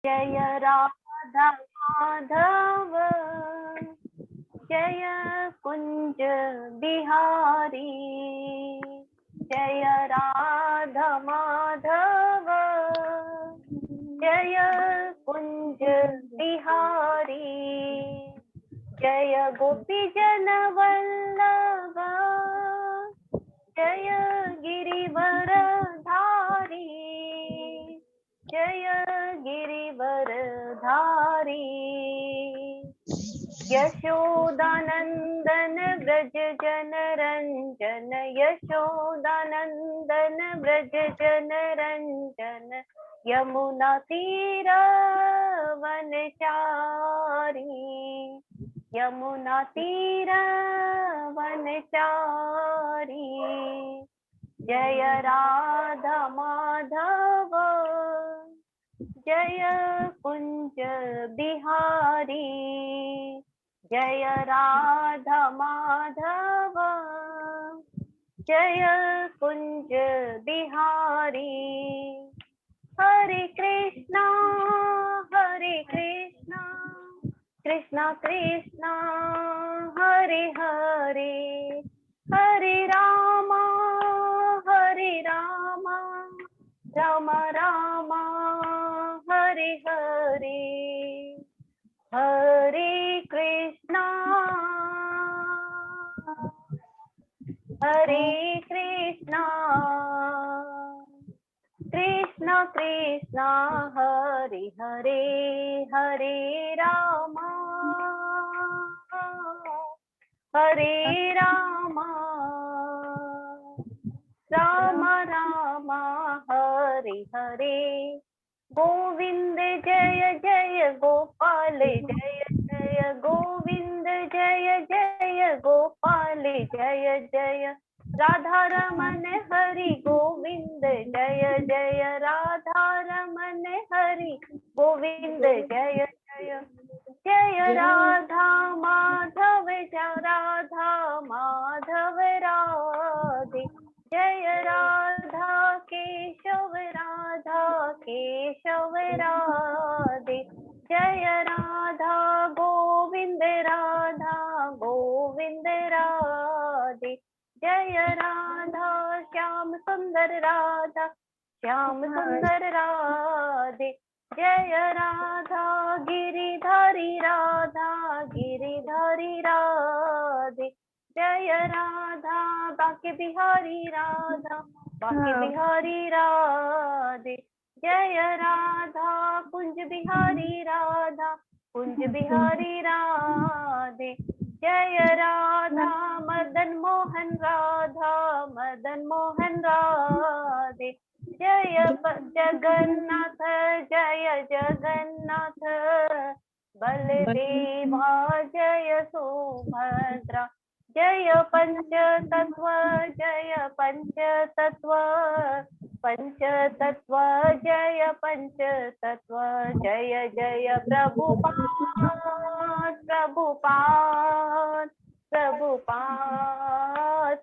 जय राधा माधव जय कुंज बिहारी, जय राधा माधव जय कुंज बिहारी, जय गोपी जन वल्लभ जय गिरिवर धारी, जय गिरिवर धारी, यशोदानंदन व्रज जन रंजन, यशोदानंदन व्रज जन रंजन, यमुना तीर वनचारी, यमुना तीर वनचारी, जय राधा माधव जय कुंज बिहारी, जय राधा माधव जय कुंज बिहारी। हरे कृष्णा कृष्णा कृष्णा हरे हरे, हरे रामा राम राम हरे हरे, हरे कृष्णा कृष्णा कृष्णा हरे हरे, हरे राम राम राम हरे हरे, गोविंद जय जय गोपाल जय जय गोविंद जय जय गोपाल जय जय, राधा रमन हरि गोविंद जय जय, राधा रमन हरि गोविंद जय जय, जय राधा माधव राधे, जय राधा केशव राधे, जय राधा गोविंद राधे, जय राधा श्याम सुंदर राधे, जय राधा गिरिधारी राधे, जय राधा बांके बिहारी राधे, जय राधा कुंज बिहारी राधे, जय राधा मदन मोहन राधे, जय जगन्नाथ बलदेवा जय सुभद्रा, जय पंचतत्व जय पंचतत्व जय पंचतत्व, जय जय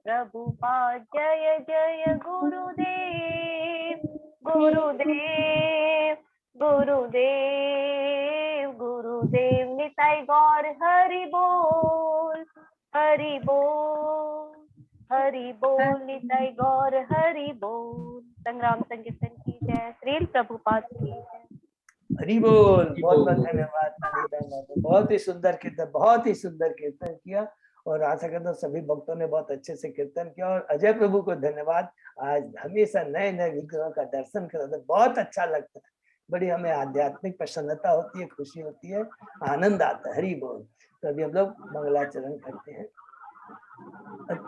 प्रभुपाद, जय जय गुरुदेव निताई गौर हरि बोल निताई गौर हरि बोल। संग्राम संकीर्तन की जय, श्री प्रभुपाद की जय। हरि बोल। बहुत बहुत धन्यवाद, बहुत ही सुंदर कीर्तन किया और आशा करता हूँ सभी भक्तों ने बहुत अच्छे से कीर्तन किया। और अजय प्रभु को धन्यवाद, आज हमेशा नए नए विग्रहों का दर्शन करते बहुत अच्छा लगता है, बड़ी हमें आध्यात्मिक प्रसन्नता होती है, खुशी होती है, आनंद आता है। हरि बोल। तो अभी हम लोग मंगलाचरण करते हैं।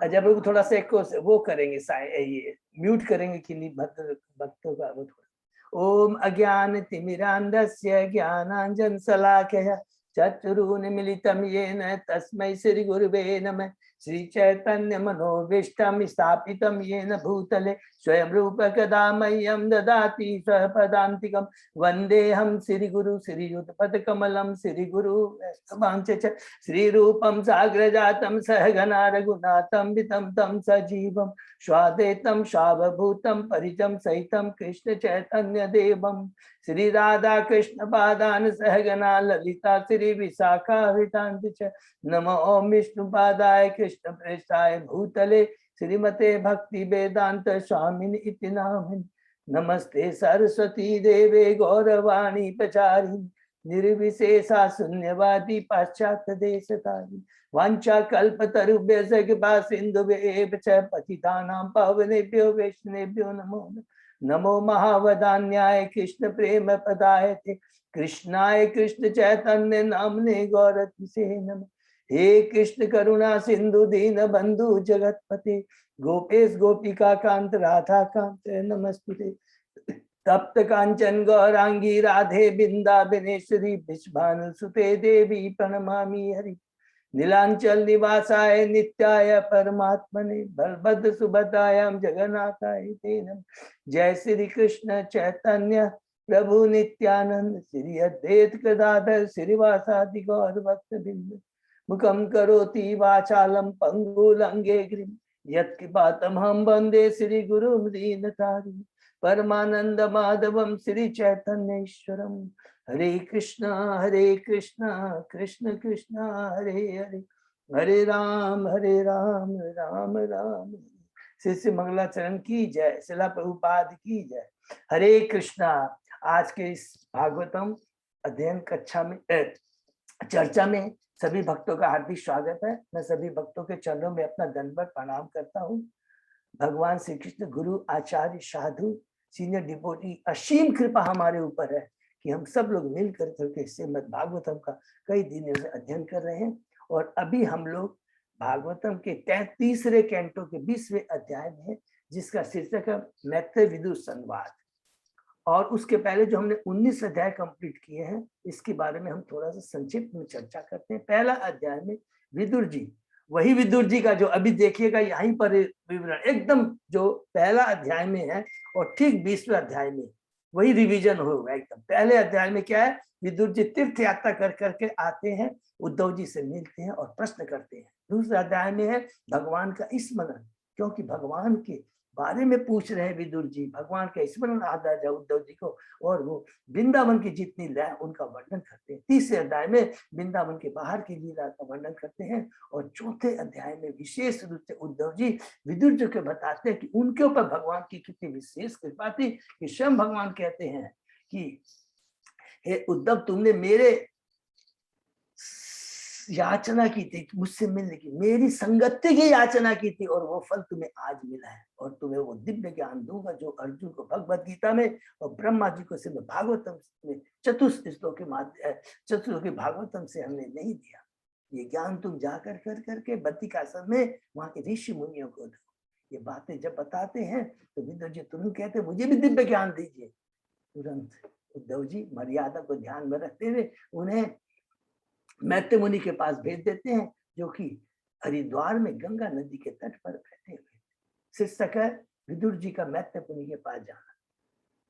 अजय प्रभु थोड़ा सा एक वो करेंगे, ये म्यूट करेंगे कि भक्तों का वो थोड़ा। ओम अज्ञान तिमिरांधस्य ज्ञानांजन शलाकया चक्षुरुन्मीलितं येन तस्मै श्री गुरुवे नमः। श्री चैतन्य मनोभीष्टं स्थापितं येन भूतले स्वयं रूप कदा मह्यं ददाति स्वपदान्तिकं वन्देऽहं श्रीगुरु श्रीयुतपदकमलं श्रीगुरु वैष्णवांश्च श्रीरूपं साग्रजातं सहगना रघुनाथं वितं तं सजीवं स्वाद्वैतं सावभूतं परिजं सहितं कृष्ण चैतन्य देवं श्री राधा कृष्ण पादान सहगना ललिता श्री विशाखान्वितांश्च च नमो ओम विष्णुपादाय कृष्ण प्रेष्ठाय भूतले श्रीमते भक्ति वेदांत स्वामिनि इति नामिनि नमस्ते सरस्वती देवे गौरवाणी प्रचारिणि निर्विशेषा शून्यवादी पाश्चात्य देशतारिणि वाञ्छा कल्पतरुभ्यश्च कृपा सिन्धुभ्येव च पतितानां पावनेभ्यो वैष्णवेभ्यो नमो नमो महावदान्याय कृष्ण प्रेम पदायते कृष्णाय कृष्ण चैतन्य नामने गौरतिसे नमः हे कृष्ण करुणा सिंधु दीन बंधु जगतपते गोपेश गोपिका कांत राधा कांत नमस्तुते तप्त कांचन गौरांगी राधे बिंदाबनेश्वरी विश्वानुसुते देवी प्रणमामि हरि नीलांचल निवासाय नित्याय परमात्मने बलभद्र सुभद्रायां जगन्नाथाय ते नमः जय श्री कृष्ण चैतन्य प्रभु नित्यानंद श्री अद्वैत गदाधर श्रीवासादि गौर भक्तवृंद मुखं करोति वाचालं पंगुलंगे गिरिं यत्कृपातमहं वन्दे श्री गुरुं दीनतारिणं परमानंद माधवं श्री चैतन्येश्वरं हरे कृष्णा कृष्ण कृष्णा हरे हरे हरे राम राम राम। श्री मंगलाचरण की जय, शिला प्रभुपाद की जय। हरे कृष्णा। आज के इस भागवतम अध्ययन कक्षा में चर्चा में सभी भक्तों का हार्दिक स्वागत है। मैं सभी भक्तों के चरणों में अपना दंडवत प्रणाम करता हूँ। भगवान श्री कृष्ण गुरु आचार्य साधु सीनियर डिवोटी असीम कृपा हमारे ऊपर है कि हम सब लोग मिल करके श्रीमद् भागवतम का कई दिनों से अध्ययन कर रहे हैं। और अभी हम लोग भागवतम के 33वें कैंटो के 20वें अध्याय में है, जिसका शीर्षक है मैत्री विदुर संवाद। और उसके पहले जो हमने 19 अध्याय कंप्लीट किए हैं, इसके बारे में हम थोड़ा सा संक्षिप्त में चर्चा करते हैं। पहला अध्याय में विदुर जी, वही विदुर जी का जो अभी देखिएगा यहीं पर विवरण एकदम जो पहला अध्याय में है और ठीक 20वें अध्याय में वही रिवीजन होगा एकदम। पहले अध्याय में क्या है, विदुर जी तीर्थ यात्रा कर करके आते हैं, उद्धव जी से मिलते हैं और प्रश्न करते हैं। दूसरे अध्याय में है भगवान का स्मरण, क्योंकि भगवान के बारे में पूछ रहे हैं विदुर जी, भगवान का स्मरण आता है उद्धव जी को, और वो वृंदावन की जितनी लय उनका वर्णन करते हैं। तीसरे अध्याय में वृंदावन के बाहर की लीला का वर्णन करते हैं। और चौथे अध्याय में विशेष रूप से उद्धव जी विदुर जी को बताते हैं कि उनके ऊपर भगवान की कितनी विशेष कृपा थी कि स्वयं भगवान कहते हैं कि हे उद्धव, तुमने मेरे याचना की थी, मुझसे मिलने की, मेरी संगति की याचना की थी, और वो फल तुम्हें आज मिला है। और तुम्हें वो दिव्य ज्ञान दूंगा जो अर्जुन को भगवद गीता में और ब्रह्मा जी को श्रीमद् भागवतम में चतुश्लोकी भागवतम से हमने नहीं दिया। ये ज्ञान तुम जाकर कर करके बद्रिकाश्रम में वहां के ऋषि मुनियों को दो। ये बातें जब बताते हैं तो विदुर जी तुरंत कहते हैं मुझे भी दिव्य ज्ञान दीजिए। तुरंत उद्धव जी मर्यादा को ध्यान में रखते हुए उन्हें मैत्री मुनि के पास भेज देते हैं, जो कि हरिद्वार में गंगा नदी के तट पर बैठे हुए। शीर्षक है विदुर जी का मैत्री मुनि के पास जाना।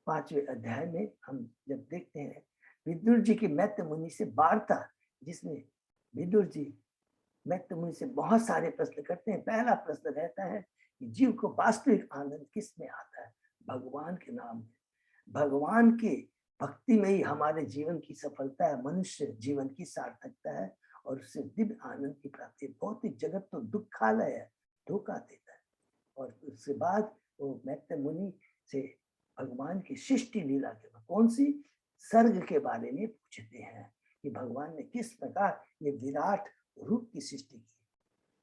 5वें अध्याय में हम जब देखते हैं विदुर जी की मैत्री मुनि से वार्ता, जिसमें विदुर जी मैत्री मुनि से बहुत सारे प्रश्न करते हैं। पहला प्रश्न रहता है कि जीव को वास्तविक आनंद किस में आता है? भगवान के नाम में, भगवान के भक्ति में ही हमारे जीवन की सफलता है, मनुष्य जीवन की सार्थकता है, और उससे दिव्य आनंद की प्राप्ति। भौतिक जगत तो दुखालय है, धोखा देता है। और उसके बाद वो मैत्री मुनि से भगवान की सृष्टि लीला के बाद कौन सी सर्ग के बारे में पूछते हैं कि भगवान ने किस प्रकार ये विराट रूप की सृष्टि की।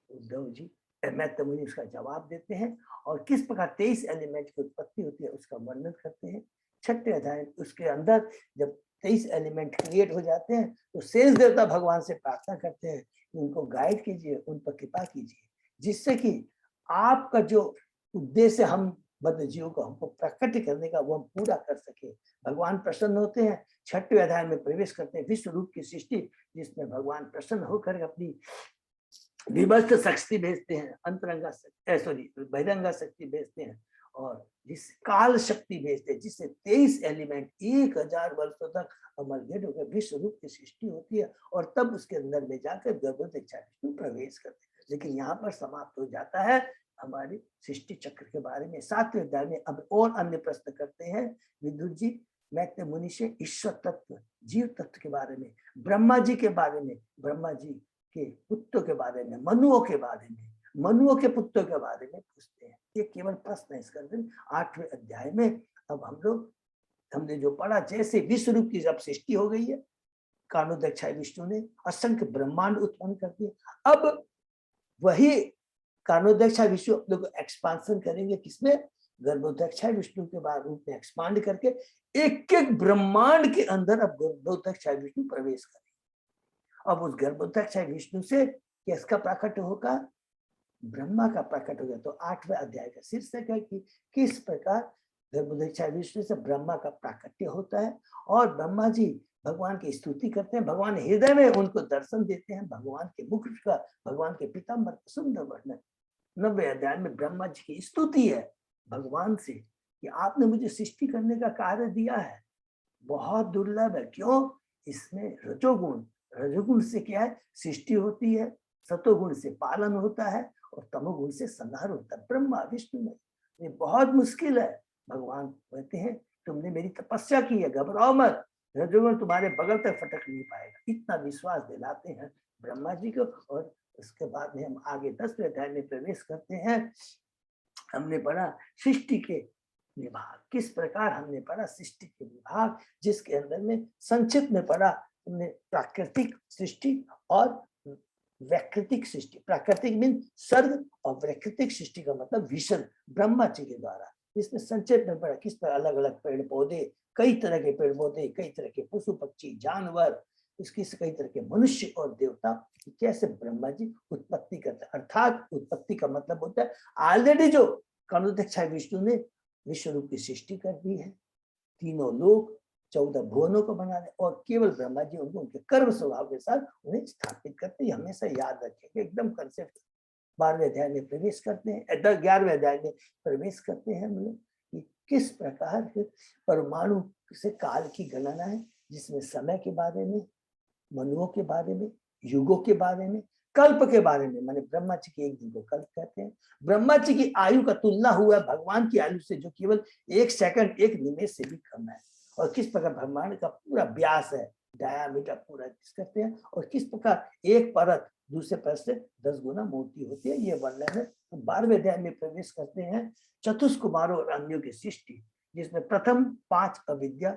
उद्धव जी मैत्री मुनि उसका जवाब देते हैं और किस प्रकार 23 एलिमेंट की उत्पत्ति होती है उसका वर्णन करते हैं। 6ठे अध्याय उसके अंदर जब 23 एलिमेंट क्रिएट हो जाते हैं तो शेष देवता भगवान से प्रार्थना करते हैं कि उनको गाइड कीजिए, उन पर कृपा कीजिए, जिससे कि आपका जो उद्देश्य हम बद्ध जीवों को हमको प्रकट करने का वो हम पूरा कर सके। भगवान प्रसन्न होते हैं। 6ठे अध्याय में प्रवेश करते हैं विश्व रूप की सृष्टि, जिसमें भगवान प्रसन्न होकर अपनी विभक्त शक्ति भेजते हैं, अंतरंगा सॉरी बहिरंगा शक्ति भेजते हैं, और जिस काल शक्ति भेजते हैं, जिससे 23 एलिमेंट 1000 वर्षों तक अमलगढ़ होकर विश्व रूप की सृष्टि होती है, और तब उसके अंदर में जाकर गर्भोदक विष्णु प्रवेश करते हैं। लेकिन यहाँ पर समाप्त हो जाता है हमारी सृष्टि चक्र के बारे में। 7वें अध्याय में अब और अन्य प्रश्न करते हैं विदुर जी मैत्रेय मुनि से ईश्वर तत्व, जीव तत्व के बारे में, ब्रह्मा जी के बारे में, ब्रह्मा जी के पुत्रों के बारे में, मनुओं के बारे में, मनुओं के पुत्रों के बारे में पूछते हैं। ये केवल प्रश्न है इसका। 8वें अध्याय में अब हम लोग हमने जो पढ़ा, जैसे विश्व रूप की जब सृष्टि हो गई है, कारणोदक विष्णु ने असंख्य ब्रह्मांड उत्पन्न कर दिए। अब वही कारणोदक विष्णु अपने को एक्सपांशन करेंगे, किसमें? गर्भोदक विष्णु के बाद रूप में एक्सपांड करके एक एक ब्रह्मांड के अंदर अब गर्भोदक विष्णु प्रवेश करेंगे। अब उस गर्भोदक विष्णु से किसका प्राकट्य होगा? ब्रह्मा का प्रकट हो गया। तो 8वें अध्याय का शीर्षक है कि किस प्रकार गर्भोदक विष्णु से ब्रह्मा का प्राकट्य होता है, और ब्रह्मा जी भगवान की स्तुति करते हैं, भगवान हृदय में उनको दर्शन देते हैं, भगवान के मुख का, भगवान के पीताम्बर सुंदर वर्णन। 9वें अध्याय में ब्रह्मा जी की स्तुति है भगवान से कि आपने मुझे सृष्टि करने का कार्य दिया है, बहुत दुर्लभ है। क्यों? इसमें रजोगुण से क्या है? सृष्टि होती है, सतोगुण से पालन होता है, और तमोगुण से संहार होता है। ब्रह्मा विष्णु में ये बहुत मुश्किल है। भगवान कहते हैं तुमने मेरी तपस्या की है, घबराओ मत, रजोगुण तुम्हारे बगल तक फटक नहीं पाएगा। इतना विश्वास दिलाते हैं ब्रह्मा जी को। और उसके बाद में हम आगे 10वें अध्याय में प्रवेश करते हैं। हमने पढ़ा सृष्टि के विभाग, किस प्रकार हमने पढ़ा सृष्टि के विभाग, जिसके अंदर में संक्षिप्त में पढ़ा हमने प्राकृतिक सृष्टि और वैकृतिक सृष्टि। प्राकृतिक मीन सर्ग, और वैकृतिक सृष्टि का मतलब विषय ब्रह्मा जी के द्वारा। इसमें संक्षेप में पढ़ा किस तरह अलग अलग पेड़ पौधे, कई तरह के पेड़ पौधे, कई तरह के पशु पक्षी जानवर, इसकी कई तरह के मनुष्य और देवता कैसे ब्रह्मा जी उत्पत्ति करते हैं। अर्थात उत्पत्ति का मतलब होता है ऑलरेडी जो कारणोदक विष्णु ने विश्व रूप की सृष्टि कर दी है, तीनों लोक 14 भुवनों को बनाने, और केवल ब्रह्मा जी उनको उनके कर्म स्वभाव के साथ उन्हें स्थापित करते हैं। हमेशा याद रखेंगे, एकदम कंसेप्ट। 12वें अध्याय में प्रवेश करते हैं, 11वें अध्याय में प्रवेश करते हैं हम लोग कि किस प्रकार परमाणु से काल की गणना है, जिसमें समय के बारे में, मनुओं के बारे में, युगों के बारे में, कल्प के बारे में, माने ब्रह्मा जी के एक दिन को कल्प कहते हैं। ब्रह्मा जी की आयु का तुलना हुआ भगवान की आयु से, जो केवल 1 सेकंड 1 निमेष से भी कम है। और किस प्रकार ब्रह्मांड का पूरा व्यास है, डायामीटर पूरा कहते हैं, और किस प्रकार एक परत दूसरे परत से 10 गुना मोटी होती है, ये वर्णन है। तो 12वें अध्याय में प्रवेश करते हैं चतुष्कुमारों और अन्यों की सृष्टि, जिसमें प्रथम 5 अविद्या,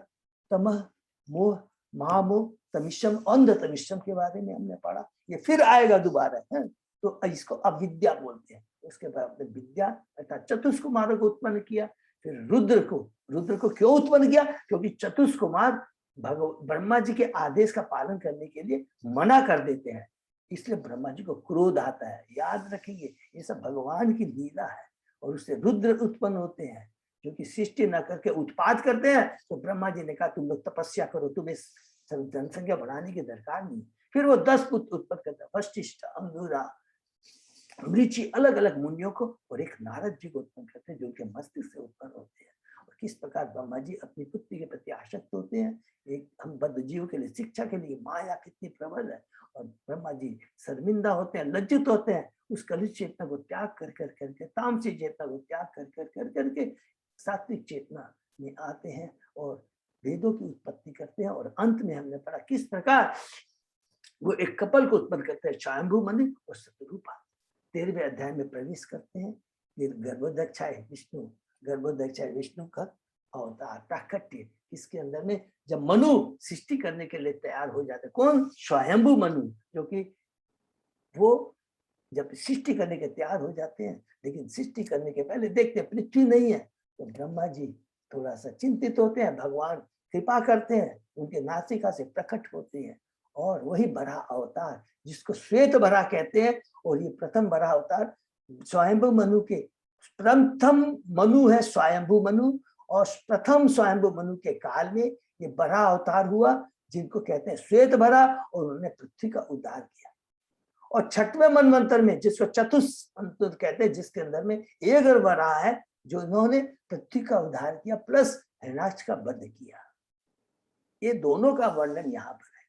तमह, मोह, महामोह, तमिश्रम, अंध तमिश्रम के बारे में हमने पढ़ा। ये फिर आएगा दोबारा है, तो इसको अविद्या बोलते हैं। उसके बाद अपने विद्या अर्थात चतुष्कुमारों को उत्पन्न किया। फिर रुद्र को क्यों उत्पन्न किया? क्योंकि चतुष्कुमार ब्रह्मा जी के आदेश का पालन करने के लिए मना कर देते हैं, इसलिए ब्रह्मा जी को क्रोध आता है। याद रखेंगे ये सब भगवान की लीला है, और उससे रुद्र उत्पन्न होते हैं जो कि सृष्टि न करके उत्पाद करते हैं। तो ब्रह्मा जी ने कहा तुम लोग तपस्या करो, तुम्हें जनसंख्या बढ़ाने की दरकार नहीं। फिर वो 10 पुत्र उत्पन्न करता है, वशिष्ठ, अंगूरा, मृषि, अलग अलग मुनियों को, और एक नारद जी को उत्पन्न करते हैं जो उनके मस्तिष्क से उत्पन्न होते हैं। और किस प्रकार ब्रह्मा जी अपनी पुत्री के प्रति आसक्त होते हैं। एक हम बद्ध जीवों के लिए शिक्षा के लिए माया कितनी प्रबल है, और ब्रह्मा जी शर्मिंदा होते हैं, लज्जित होते हैं, उस कलुष चेतना को त्याग कर करके, तामसिक चेतना को त्याग कर करके सात्विक चेतना में आते हैं, और वेदों की उत्पत्ति करते हैं। और अंत में हमने पढ़ा किस प्रकार वो एक कपल को उत्पन्न करते हैं, स्वयंभू मनु और शतरूपा। 13वें अध्याय में प्रवेश करते हैं। फिर गर्भोदक विष्णु का अवतार प्राकट्य, इसके अंदर में जब मनु सृष्टि करने के लिए तैयार हो जाते, कौन? स्वयंभू मनु, जो कि वो जब सृष्टि करने के तैयार हो जाते हैं, लेकिन सृष्टि करने के पहले देखते हैं पृथ्वी नहीं है, तो ब्रह्मा जी थोड़ा सा चिंतित होते हैं। भगवान कृपा करते हैं, उनके नासिका से प्रकट होते हैं, और वही बड़ा अवतार जिसको श्वेत बरा कहते हैं। और ये प्रथम बड़ा अवतार स्वयंभू मनु के, प्रथम मनु है स्वयंभू मनु, और प्रथम स्वयंभू मनु के काल में ये बड़ा अवतार हुआ जिनको कहते हैं श्वेत बरा, और उन्होंने पृथ्वी का उद्धार किया। और छठवें मनवंतर में, जिसको चतुष्मंत्र कहते हैं, जिसके अंदर में एक गर्भ रहा है, जो इन्होंने पृथ्वी का उद्धार किया प्लस हिरण्याक्ष का वध किया। ये दोनों का वर्णन यहाँ पर है।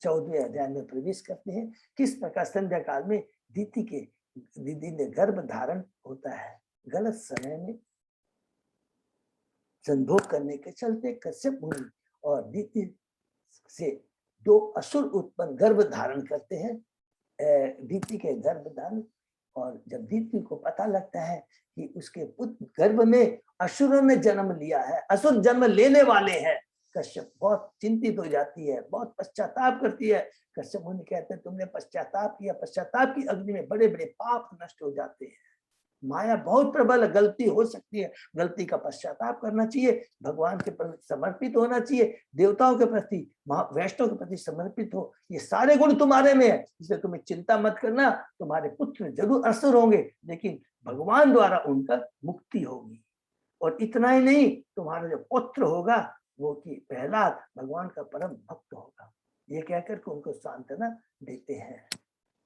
14वें अध्याय में प्रवेश करते हैं। किस प्रकार संध्या काल में दीदी ने गर्भ धारण होता है, गलत समय में संभोग करने के चलते कश्यप मुनि और दीति से दो असुर उत्पन्न गर्भ धारण करते हैं। दीति के गर्भ धारण, और जब दीति को पता लगता है कि उसके पुत्र गर्भ में असुरों ने जन्म लिया है, असुर जन्म लेने वाले हैं, कश्यप बहुत चिंतित हो जाती है, बहुत पश्चाताप करती है। कश्यप मुनि कहते हैं तुमने पश्चाताप किया, पश्चाताप की अग्नि में बड़े बड़े पाप नष्ट हो जाते हैं। माया बहुत प्रबल, गलती हो सकती है, गलती का पश्चाताप करना चाहिए, भगवान के प्रति समर्पित होना चाहिए, देवताओं के प्रति, वैष्णव के प्रति समर्पित हो। ये सारे गुण तुम्हारे में है, इसलिए तुम्हें चिंता मत करना। तुम्हारे पुत्र जरूर असुर होंगे, लेकिन भगवान द्वारा उनका मुक्ति होगी। और इतना ही नहीं, तुम्हारा जो पुत्र होगा वो कि प्रहलाद भगवान का परम भक्त होगा। ये कहकर के उनको सांत्वना देते हैं।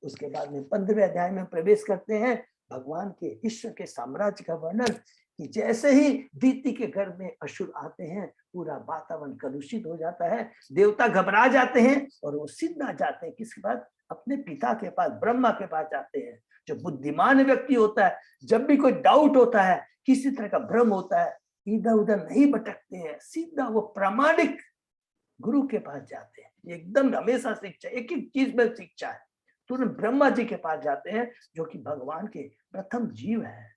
उसके बाद में 15वें अध्याय में प्रवेश करते हैं। भगवान के ईश्वर के साम्राज्य का वर्णन, कि जैसे ही दीति के गर्भ में असुर आते हैं, पूरा वातावरण कलुषित हो जाता है, देवता घबरा जाते हैं और वो सीधा जाते हैं किसके पास, अपने पिता के पास, ब्रह्मा के पास जाते हैं। जो बुद्धिमान व्यक्ति होता है, जब भी कोई डाउट होता है, किसी तरह का भ्रम होता है, इधर उधर नहीं भटकते हैं, सीधा वो प्रामाणिक गुरु के पास जाते हैं। एकदम हमेशा शिक्षा, एक एक चीज में शिक्षा है। तुरंत ब्रह्मा जी के पास जाते हैं, जो कि भगवान के प्रथम जीव है,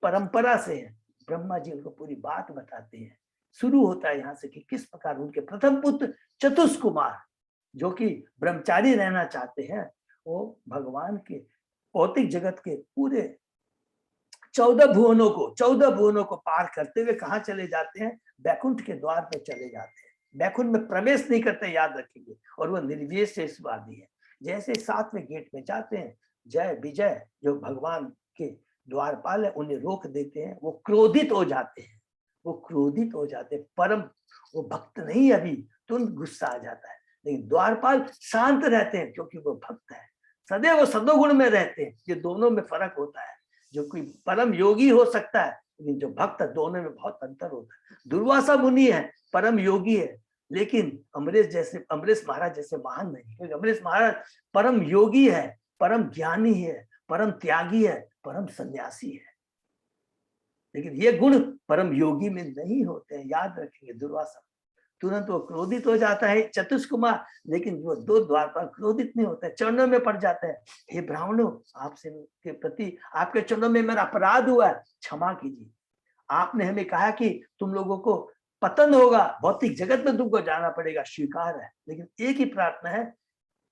परंपरा से है। ब्रह्मा जी उनको पूरी बात बताते हैं। शुरू होता है यहाँ से कि किस प्रकार उनके प्रथम पुत्र चतुष्कुमार, जो कि ब्रह्मचारी रहना चाहते हैं, वो भगवान के भौतिक जगत के पूरे 14 भुवनों को पार करते हुए कहाँ चले जाते हैं, बैकुंठ के द्वार पे चले जाते हैं। बैकुंठ में प्रवेश नहीं करते, याद रखेंगे, और वो निर्विशेषवादी है। जैसे 7वें गेट में जाते हैं, जय विजय जो भगवान के द्वारपाल है उन्हें रोक देते हैं। वो क्रोधित हो जाते हैं, परम वो भक्त नहीं, अभी तुरंत गुस्सा आ जाता है। लेकिन द्वारपाल शांत रहते हैं, क्योंकि वो भक्त है, सदैव सदोगुण में रहते हैं। ये दोनों में फर्क होता है। जो कोई परम योगी हो सकता है, लेकिन जो भक्त है, दोनों में बहुत अंतर होता है। दुर्वासा मुनि है, परम योगी है, लेकिन अमरीश महाराज जैसे महान नहीं, क्योंकि अमरीश महाराज परम योगी है, परम ज्ञानी है, परम त्यागी है, परम सन्यासी है। लेकिन ये गुण परम योगी में नहीं होते हैं, याद रखेंगे। दुर्वासा तुरंत वो क्रोधित हो जाता है, चतुष्कुमार, लेकिन वो दो द्वारपाल क्रोधित नहीं होता है, चरणों में पड़ जाता है। हे ब्राह्मणों, आपसे के प्रति आपके चरणों में मेरा अपराध हुआ है, क्षमा कीजिए। आपने हमें कहा कि तुम लोगों को पतन होगा, भौतिक जगत में तुमको जाना पड़ेगा, स्वीकार है, लेकिन एक ही प्रार्थना है,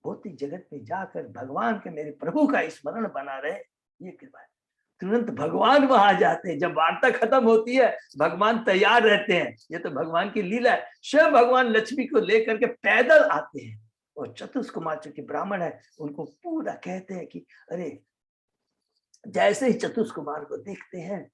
भौतिक जगत में जाकर भगवान के मेरे प्रभु का स्मरण बना रहे, ये कृपा है। तुरंत भगवान वहां जाते हैं। जब वार्ता खत्म होती है, भगवान तैयार रहते हैं। ये तो भगवान की लीला है। स्वयं भगवान लक्ष्मी को लेकर के पैदल आते हैं, और चतुष्कुमार जो कि ब्राह्मण है, उनको पूरा कहते हैं कि अरे, जैसे ही चतुष्कुमार को देखते हैं,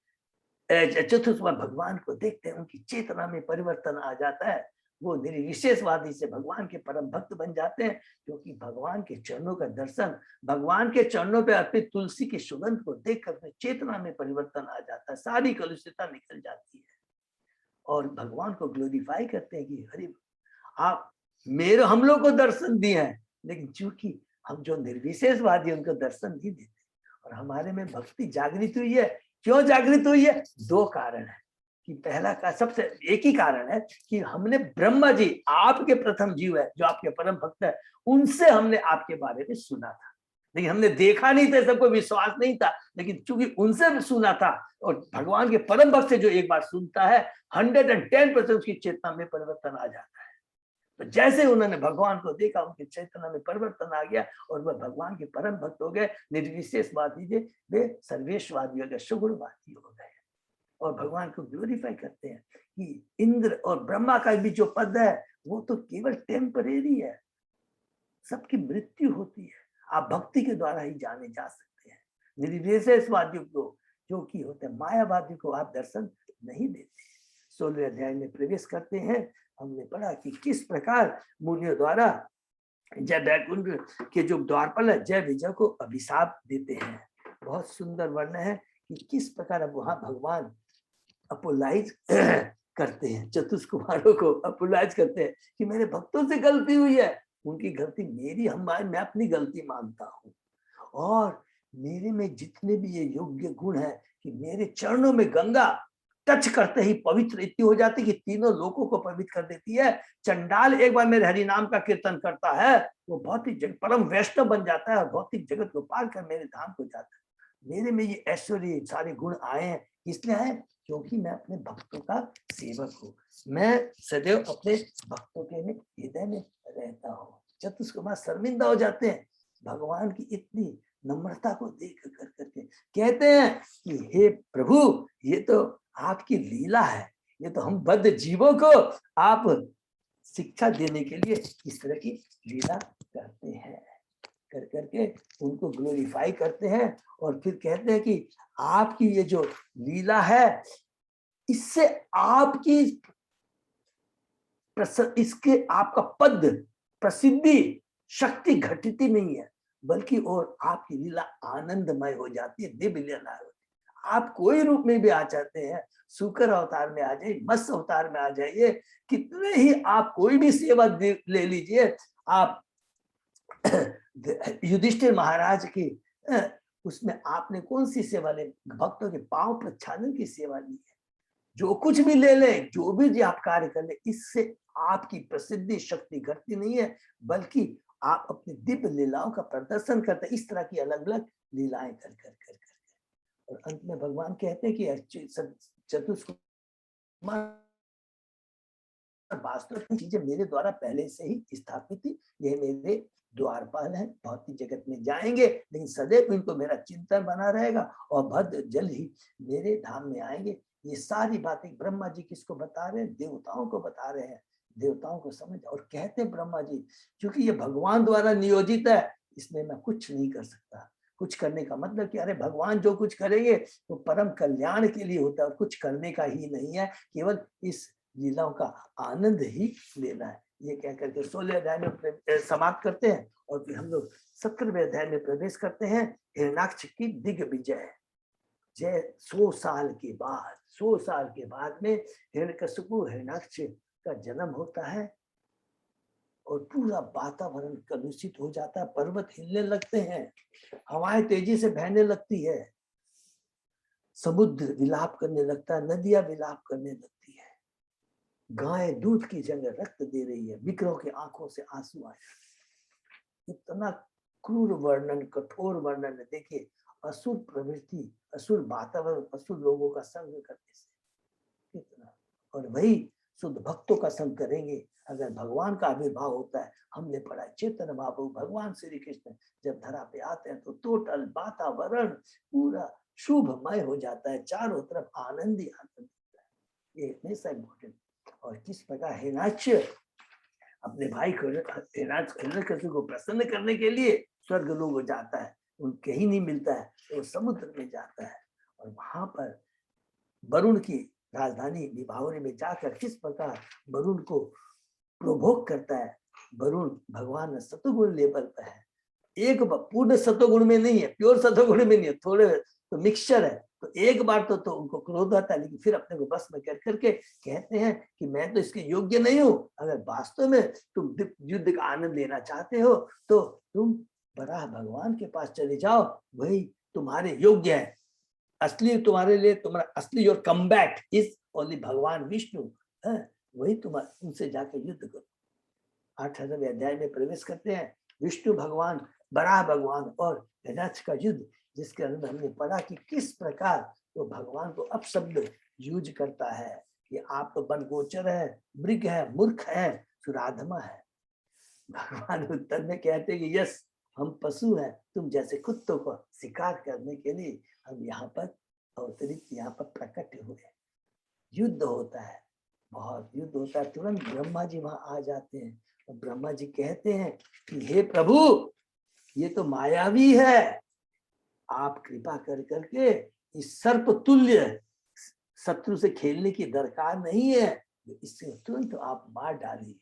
चतुष्कुमार भगवान को देखते हैं, उनकी चेतना में परिवर्तन आ जाता है। वो निर्विशेषवादी से भगवान के परम भक्त बन जाते हैं, क्योंकि भगवान के चरणों का दर्शन, भगवान के चरणों पे अर्पित तुलसी की सुगंध को देखकर चेतना में परिवर्तन आ जाता है, सारी कलुषितता निकल जाती है, और भगवान को ग्लोरीफाई करते हैं कि अरे, आप हम लोग को दर्शन दिए हैं, लेकिन चूंकि हम जो निर्विशेषवादी उनको दर्शन नहीं देते, और हमारे में भक्ति जागृत हुई है। क्यों जागृत हुई है? 2 कारण है। कि पहला का सबसे एक ही कारण है कि हमने ब्रह्मा जी, आपके प्रथम जीव है, जो आपके परम भक्त है, उनसे हमने आपके बारे में सुना था, लेकिन हमने देखा नहीं था, सबको विश्वास नहीं था, लेकिन चूंकि उनसे सुना था, और भगवान के परम भक्त से जो एक बार सुनता है, 110% उसकी चेतना में परिवर्तन आ जाता है। तो जैसे उन्होंने भगवान को देखा, उनकी चेतना में परिवर्तन आ गया, और वह भगवान के परम भक्त हो गए, निर्विशेषवादी थे, वे सर्वेशवादी हो गए, सुगुणवादी हो गए, और भगवान को ग्लोरीफाई करते हैं। कि इंद्र और ब्रह्मा का भी जो पद है, वो तो केवल टेम्परेरी है, सबकी मृत्यु होती है। आप भक्ति के द्वारा ही जाने जा सकते हैं। निर्विशेषवादियों को, जो कि होते हैं मायावादी को, आप दर्शन नहीं देते। 16वें अध्याय में प्रवेश करते हैं। हमने पढ़ा कि किस प्रकार मुनियों द्वारा जय वैकुंठ के जो द्वारपाल है जय विजय को अभिशाप देते हैं। बहुत सुंदर वर्णन है कि किस प्रकार अब वहां भगवान अपोलाइज करते हैं, चतुष्कुमारों को अपोलाइज करते हैं कि मेरे भक्तों से गलती हुई है, उनकी गलती मेरी, मैं अपनी गलती मानता हूँ, और मेरे में जितने भी ये योग्य गुण है कि मेरे चरणों में गंगा टच करते ही पवित्र इतनी हो जाती कि तीनों लोगों को पवित्र कर देती है। चंडाल एक बार मेरे हरि नाम का कीर्तन करता है, वो भौतिक परम वैष्णव बन जाता है और भौतिक जगत को पार कर मेरे धाम को जाता है। मेरे में ये ऐश्वर्य सारे गुण आए हैं, इसलिए है क्योंकि मैं अपने भक्तों का सेवक हूँ, मैं सदैव अपने भक्तों के हृदय में रहता हूँ। चतुष्कुमार शर्मिंदा हो जाते हैं भगवान की इतनी नम्रता को देख कर करके, कहते हैं कि हे प्रभु, ये तो आपकी लीला है, ये तो हम बद्ध जीवों को आप शिक्षा देने के लिए इस तरह की लीला करते हैं। कर करके उनको ग्लोरीफाई करते हैं और फिर कहते हैं कि आपकी ये जो लीला है, इससे आपकी इसके आपका पद प्रसिद्धि शक्ति घटती नहीं है, बल्कि और आपकी लीला आनंदमय हो जाती है, दिव्य लीला होती है। आप कोई रूप में भी आ जाते हैं, शुकर अवतार में आ जाइए, मत्स्य अवतार में आ जाइए, कितने ही आप कोई भी सेवा ले लीजिए, आप युधिष्ठिर महाराज की उसमें आपने कौन सी सेवा ली? भक्तों के पांव प्रक्षालन की सेवा ली है। जो कुछ भी ले ले, जो भी आप कार्य कर ले, इससे आपकी प्रसिद्धि शक्ति घटती नहीं है, बल्कि आप अपनी दिव्य लीलाओं का प्रदर्शन करते हैं, इस तरह की अलग अलग लीलाएं कर कर कर कर। और अंत में भगवान कहते हैं कि चतुष्कुमार वास्तव में चीजें मेरे द्वारा पहले से ही स्थापित थी, ये मेरे द्वारपाल हैं, भौतिक जगत में जाएंगे लेकिन सदैव इनको मेरा चिंतन बना रहेगा और भद्र जल्द ही मेरे धाम में आएंगे। ये सारी बातें ब्रह्मा जी किसको बता रहे हैं? देवताओं को बता रहे हैं। देवताओं को समझ, और कहते हैं ब्रह्मा जी, क्योंकि ये भगवान द्वारा नियोजित है, इसमें मैं कुछ नहीं कर सकता। कुछ करने का मतलब कि अरे भगवान जो कुछ करेंगे वो परम कल्याण के लिए होता है, और कुछ करने का ही नहीं है, केवल इस लीलाओं का आनंद ही लेना है। ये कह करके 16वें अध्याय में समाप्त करते हैं और फिर हम लोग 17वें अध्याय में प्रवेश करते हैं। हिरण्याक्ष की दिग्विजय जय। 100 साल के बाद में हिरण्यकशिपु हिरण्याक्ष का जन्म होता है और पूरा वातावरण कलुषित हो जाता है, पर्वत हिलने लगते हैं, हवाएं तेजी से बहने लगती है, समुद्र विलाप करने लगता है, नदियां विलाप करने लगती है, गाय दूध की जगह रक्त दे रही है, विग्रह की आंखों से आंसू आए। इतना क्रूर वर्णन, कठोर वर्णन है। देखिए, असुर प्रवृत्ति, असुर वातावरण, असुर लोगों का संग करने से कितना, और वही शुद्ध भक्तों का संग करेंगे अगर भगवान का आविर्भाव होता है। हमने पढ़ा चैतन्य महाप्रभु भगवान श्री कृष्ण जब धरा पे आते हैं तो टोटल वातावरण पूरा शुभमय हो जाता है, चारों तरफ आनंद ही आनंद होता है। ये हमेशा इम्पोर्टेंट। और किस प्रकार हिरण्याक्ष अपने भाई को हिरण्यकशिपु को प्रसन्न करने के लिए स्वर्ग लोग जाता है, उन कहीं नहीं मिलता है तो समुद्र में जाता है और वहां पर वरुण की राजधानी विभावरी में जाकर किस प्रकार वरुण को प्रोभोग करता है। वरुण भगवान सतोगुण लेवल पर है, एक पूर्ण सतोगुण में नहीं है, प्योर सतोगुण में नहीं है, थोड़े तो मिक्सचर है। तो एक बार तो उनको क्रोध आता है, लेकिन फिर अपने को बस में कर करके कहते हैं कि मैं तो इसके योग्य नहीं हूँ। अगर वास्तव में तुम युद्ध का आनंद लेना चाहते हो तो तुम बराह भगवान के पास चले जाओ, वही तुम्हारे योग्य है। असली तुम्हारे लिए, तुम्हारा असली योर कमबैट इज ओनली भगवान विष्णु, वही तुम्हारा, उनसे जाकर युद्ध करो। 18वें अध्याय में प्रवेश करते हैं। विष्णु भगवान, बराह भगवान और हिरण्याक्ष का युद्ध, जिसके अंदर हमने पढ़ा कि किस प्रकार वो भगवान को अपशब्द यूज करता है कि आप तो बनगोचर है, मृग है, मूर्ख है, सुराधमा है। भगवान उत्तर में कहते हैं कि यस, हम पशु हैं, तुम जैसे कुत्तों को शिकार करने के लिए हम यहाँ पर अवतरित, यहाँ पर प्रकट हुए। युद्ध होता है, बहुत युद्ध होता है। तुरंत ब्रह्मा जी वहां आ जाते हैं और ब्रह्मा जी कहते हैं कि हे प्रभु, ये तो मायावी है, आप कृपा कर करके इस सर्प तुल्य शत्रु से खेलने की दरकार नहीं है, इससे तुरंत आप मार डालिए।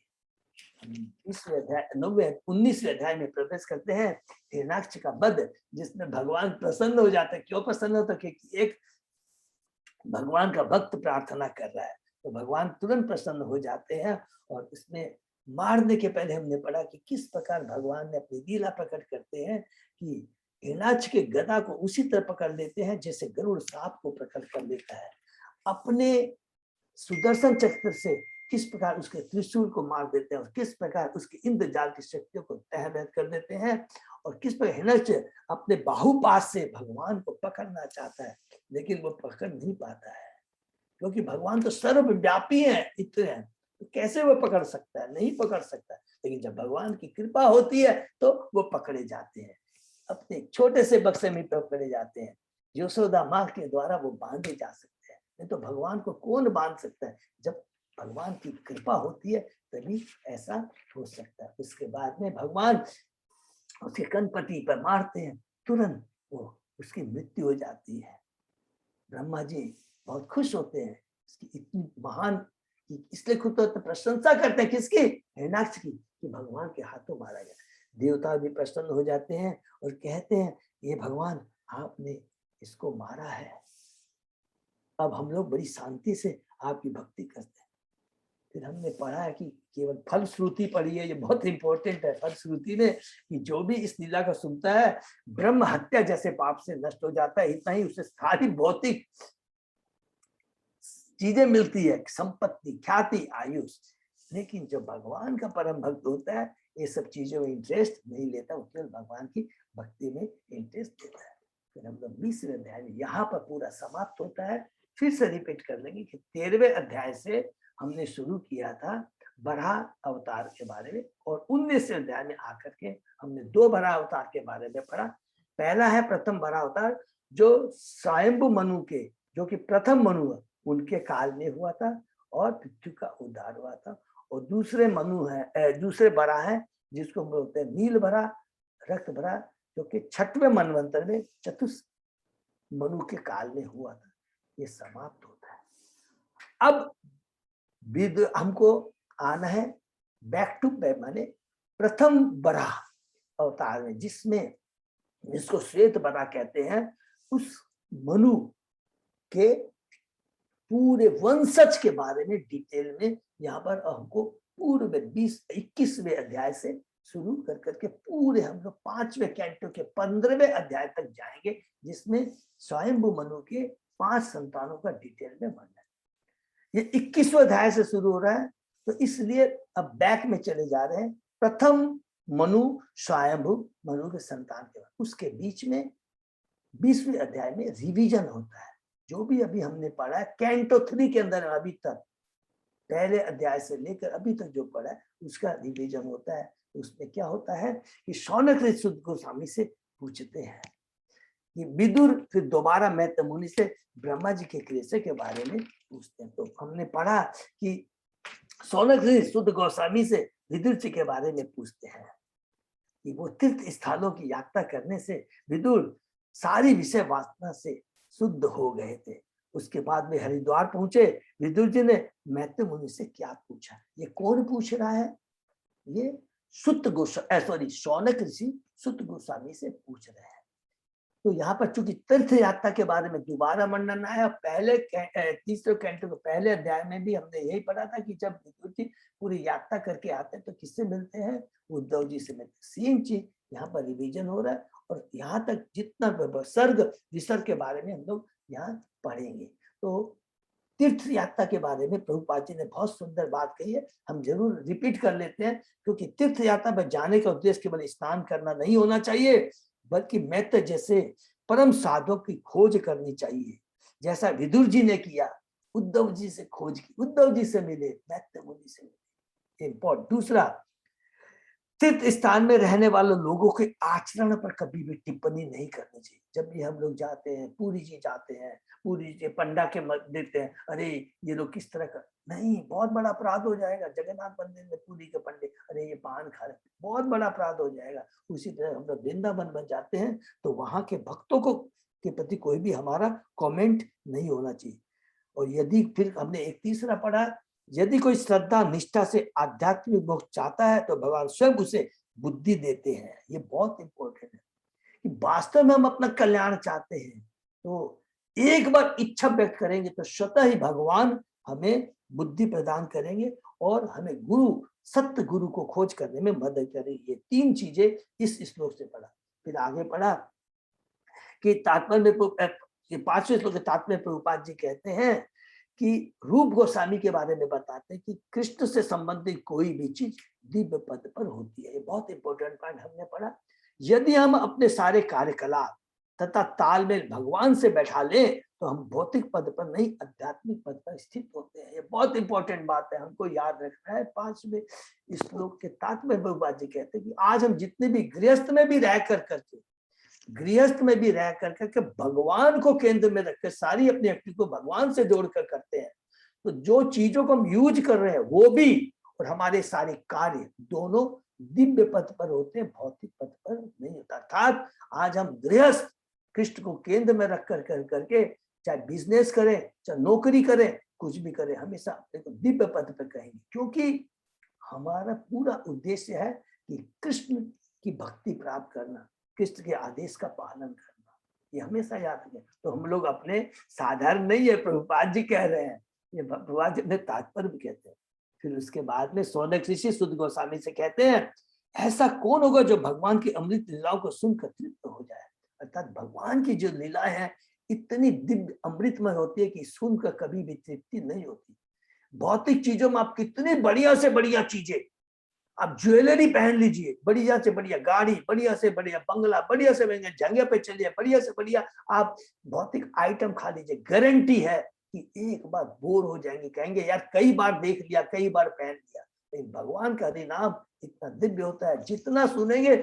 20वें अध्याय 19वें अध्याय में प्रवेश करते हैं। हिरण्याक्ष का वध, जिसमें भगवान प्रसन्न हो जाते हैं। क्यों प्रसन्न होता है? क्योंकि एक भगवान का भक्त प्रार्थना कर रहा है, तो भगवान तुरंत प्रसन्न हो जाते हैं। और इसमें मारने के पहले हमने पढ़ा कि किस प्रकार भगवान ने अपनी लीला प्रकट करते हैं कि हिरण्याक्ष के गदा को उसी तरह पकड़ लेते हैं जैसे गरुड़ सांप को प्रकट कर लेता है। अपने सुदर्शन चक्र से किस प्रकार उसके त्रिशूल को मार देते हैं और किस प्रकार उसके इंद्रजाल की शक्तियों को तहबह कर देते हैं। और किस प्रकार हिरण्याक्ष अपने बाहुपाश से भगवान को पकड़ना चाहता है, लेकिन वो पकड़ नहीं पाता है, क्योंकि भगवान तो सर्वव्यापी है, इतने हैं, तो कैसे वो पकड़ सकता है? नहीं पकड़ सकता। लेकिन जब भगवान की कृपा होती है तो वो पकड़े जाते हैं, अपने छोटे से बक्से में पकड़े जाते हैं। यशोदा माँ के द्वारा वो बांधे जा सकते हैं, नहीं तो भगवान को कौन बांध सकता है? जब भगवान की कृपा होती है तभी ऐसा हो सकता है। उसके बाद में भगवान उसके कनपटी पर मारते हैं, तुरंत वो उसकी मृत्यु हो जाती है। ब्रह्मा जी बहुत खुश होते हैं, इसकी इतनी महान, इसलिए खुद तो प्रशंसा करते हैं किसकी? हिरण्याक्ष की, कि भगवान के हाथों मारा गया। देवता भी प्रसन्न हो जाते हैं और कहते हैं, ये भगवान आपने इसको मारा है, अब हम लोग बड़ी शांति से आपकी भक्ति करते हैं। फिर हमने पढ़ा है कि केवल फलश्रुति पढ़ी है, ये बहुत इंपॉर्टेंट है। फलश्रुति में कि जो भी इस लीला को सुनता है ब्रह्म हत्या जैसे पाप से नष्ट हो जाता है। इतना ही, उसे सारी भौतिक चीजें मिलती है, संपत्ति, ख्याति, आयुष। लेकिन जो भगवान का परम भक्त होता है ये सब चीजों में इंटरेस्ट नहीं लेता, वो केवल भगवान की भक्ति में इंटरेस्ट लेता है। फिर हम लोग 20वें अध्याय में यहाँ पर पूरा समाप्त होता है। फिर से रिपीट कर लेंगे कि 13वें अध्याय से हमने शुरू किया था बराह अवतार के बारे में, और 19वें अध्याय में आकर के हमने 2 बराह अवतार के बारे में पढ़ा। पहला है प्रथम बराह अवतार, जो स्वयंभु मनु के, जो कि प्रथम मनु उनके काल में हुआ था और पृथ्वी का उद्धार हुआ था। और दूसरे मनु है, दूसरे बराह है जिसको हम बोलते हैं नील बराह, रक्त बराह, जो कि 6वें मनवंतर में चतुर्थ मनु के काल में हुआ था। ये समाप्त होता है। अब हमको आना है बैक टू बैक, माने प्रथम बराह अवतार में, जिसको श्वेत बराह कहते हैं। उस मनु के पूरे वंशज के बारे में डिटेल में यहाँ पर हमको पूर्व 21वें अध्याय से शुरू कर करके पूरे हम लोग 5वें कैंटो के 15वें अध्याय तक जाएंगे, जिसमें स्वयंभु मनु के 5 संतानों का डिटेल में वर्णन है। ये 21वें अध्याय से शुरू हो रहा है, तो इसलिए अब बैक में चले जा रहे हैं। प्रथम मनु स्वयंभु मनु के संतान के बाद उसके बीच में 20वें अध्याय में रिवीजन होता है। जो भी अभी हमने पढ़ा है कैंटो 3 के अंदर अभी तक, पहले अध्याय से लेकर अभी तक जो पढ़ा है उसका रिवीजन होता है। उसमें क्या होता है कि शौनक ऋषि शुद्ध गोस्वामी से पूछते हैं कि विदुर फिर दोबारा मैत्र मुनि से ब्रह्मा जी के क्लेश के बारे में पूछते हैं। तो हमने पढ़ा कि शौनक ऋषि शुद्ध गोस्वामी से विदुर जी के बारे में पूछते हैं कि वो तीर्थ स्थलों की यात्रा करने से विदुर सारी विषय वासना से शुद्ध हो गए थे। उसके बाद में हरिद्वार पहुंचे, विदुर जी ने मैत्र मुनि से क्या पूछा? ये कौन पूछ रहा है? ये शौनक ऋषि सुत गोस्वामी से पूछ रहे हैं। तो यहाँ पर चूंकि तीर्थ यात्रा के बारे में दोबारा वर्णन आया, पहले 3 कैंटो के पहले अध्याय में भी हमने यही पढ़ा था कि जब विदुर जी पूरी यात्रा करके आते हैं तो किससे मिलते हैं? उद्धव जी से मिलते। सेम चीज यहाँ पर रिवीजन हो रहा है, और यहाँ तक जितना सर्ग विसर्ग के बारे में हम लोग यहाँ पढ़ेंगे। तो तीर्थ यात्रा के बारे में प्रभुपाद जी ने बहुत सुंदर बात कही है, हम जरूर रिपीट कर लेते हैं, क्योंकि तीर्थ यात्रा पर जाने का उद्देश्य केवल स्नान करना नहीं होना चाहिए, बल्कि मैत्र जैसे परम साधु की खोज करनी चाहिए, जैसा विदुर जी ने किया। उद्धव जी से खोज की, उद्धव जी से मिले, मैत्र मुनि से मिले। इंपॉर्टेंट। दूसरा, तीर्थ स्थान में रहने वाले लोगों के आचरण पर कभी भी टिप्पणी नहीं करनी चाहिए। जब भी हम लोग जाते हैं, पुरी जी जाते हैं, पुरी जी पंडा के मत देते हैं, अरे ये लोग किस तरह का, नहीं, बहुत बड़ा अपराध हो जाएगा। जगन्नाथ मंदिर में पुरी के पंडित, अरे ये पान खा रहे, बहुत बड़ा अपराध हो जाएगा। उसी तरह हम लोग वृंदावन में जाते हैं तो वहां के भक्तों को के प्रति कोई भी हमारा कॉमेंट नहीं होना चाहिए। और यदि फिर हमने एक तीसरा पढ़ा, यदि कोई श्रद्धा निष्ठा से आध्यात्मिक मोक्ष चाहता है तो भगवान स्वयं उसे बुद्धि देते हैं। ये बहुत इंपॉर्टेंट है कि वास्तव में हम अपना कल्याण चाहते हैं तो एक बार इच्छा व्यक्त करेंगे तो स्वतः ही भगवान हमें बुद्धि प्रदान करेंगे और हमें गुरु, सत्य गुरु को खोज करने में मदद करेगी। ये तीन चीजें इस श्लोक से पढ़ा। फिर आगे पढ़ा कि तात्पर्य में ये 5वें श्लोक के तात्पर्य में प्रभुपाद जी कहते हैं कि रूप गोस्वामी के बारे में बताते हैं कि कृष्ण से संबंधित कोई भी चीज दिव्य पद पर होती है। ये बहुत इंपॉर्टेंट पॉइंट हमने पढ़ा। यदि हम अपने सारे कार्यकलाप तथा तालमेल भगवान से बैठा लें तो हम भौतिक पद पर नहीं आध्यात्मिक पद पर स्थित होते हैं। ये बहुत इंपॉर्टेंट बात है, हमको याद रखना है। 5वें श्लोक के तात्पर्य प्रभुपाद जी कहते हैं कि आज हम जितने भी गृहस्थ में भी रह करके भगवान को केंद्र में रखकर सारी अपनी एक्टिविटी को भगवान से जोड़कर करते हैं तो जो चीजों को हम यूज कर रहे हैं वो भी और हमारे सारे कार्य दोनों दिव्य पद पर होते हैं, भौतिक पद पर नहीं होता। अर्थात आज हम गृहस्थ कृष्ण को केंद्र में रख कर करके चाहे बिजनेस करें, चाहे नौकरी करें, कुछ भी करें, हमेशा देखो दिव्य पद पर कहेंगे, क्योंकि हमारा पूरा उद्देश्य है कि कृष्ण की भक्ति प्राप्त करना, कृष्ण के आदेश का पालन करना। ये हमेशा याद रखें। तो हम लोग अपने साधारण नहीं है, प्रभुपाद जी कह रहे हैं, ये प्रभुपाद जी अपने तात्पर्य भी कहते हैं। फिर उसके बाद में सौनक ऋषि शुद्ध गोस्वामी से कहते हैं ऐसा कौन होगा जो भगवान की अमृत लीलाओं को सुनकर तृप्त हो जाए। अर्थात भगवान की जो लीलाएं हैं इतनी दिव्य अमृतमय होती है कि सुनकर कभी भी तृप्ति नहीं होती। भौतिक चीजों में आप कितनी बढ़िया से बढ़िया चीजें, आप ज्वेलरी पहन लीजिए, बढ़िया से बढ़िया गाड़ी, बढ़िया से बढ़िया बंगला, बढ़िया से बढ़िया जगह पे चलिए, बढ़िया से बढ़िया आप भौतिक आइटम खा लीजिए, गारंटी है कि एक बार बोर हो जाएंगे, कहेंगे यार कई बार देख लिया, कई बार पहन लिया। लेकिन भगवान का हरिनाम इतना दिव्य होता है, जितना सुनेंगे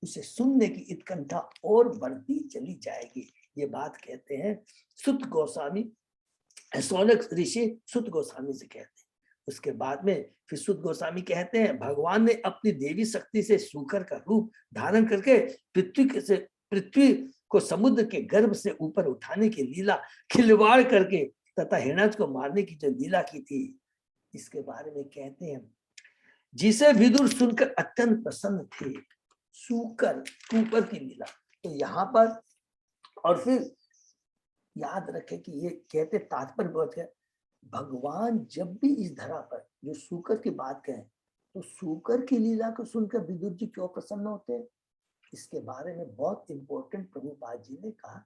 उसे सुनने की उत्कंठा और बढ़ती चली जाएगी। ये बात कहते हैं सुत गोस्वामी, सौनक ऋषि सुत गोस्वामी से कहते हैं। उसके बाद में फिर सुत गोस्वामी कहते हैं भगवान ने अपनी देवी शक्ति से सूकर का रूप धारण करके पृथ्वी को समुद्र के गर्भ से ऊपर उठाने की लीला खिलवाड़ करके तथा हिरण्यक को मारने की जो लीला की थी, इसके बारे में कहते हैं जिसे विदुर सुनकर अत्यंत प्रसन्न थे। सूकर की लीला तो यहाँ पर, और फिर याद रखें कि ये कहते तात्पर्य बहुत है, भगवान जब भी इस धरा पर जो सूकर की बात कहें तो सूकर की लीला को सुनकर विदुर जी क्यों प्रसन्न होते हैं, इसके बारे में बहुत इंपॉर्टेंट प्रभुपाद जी ने कहा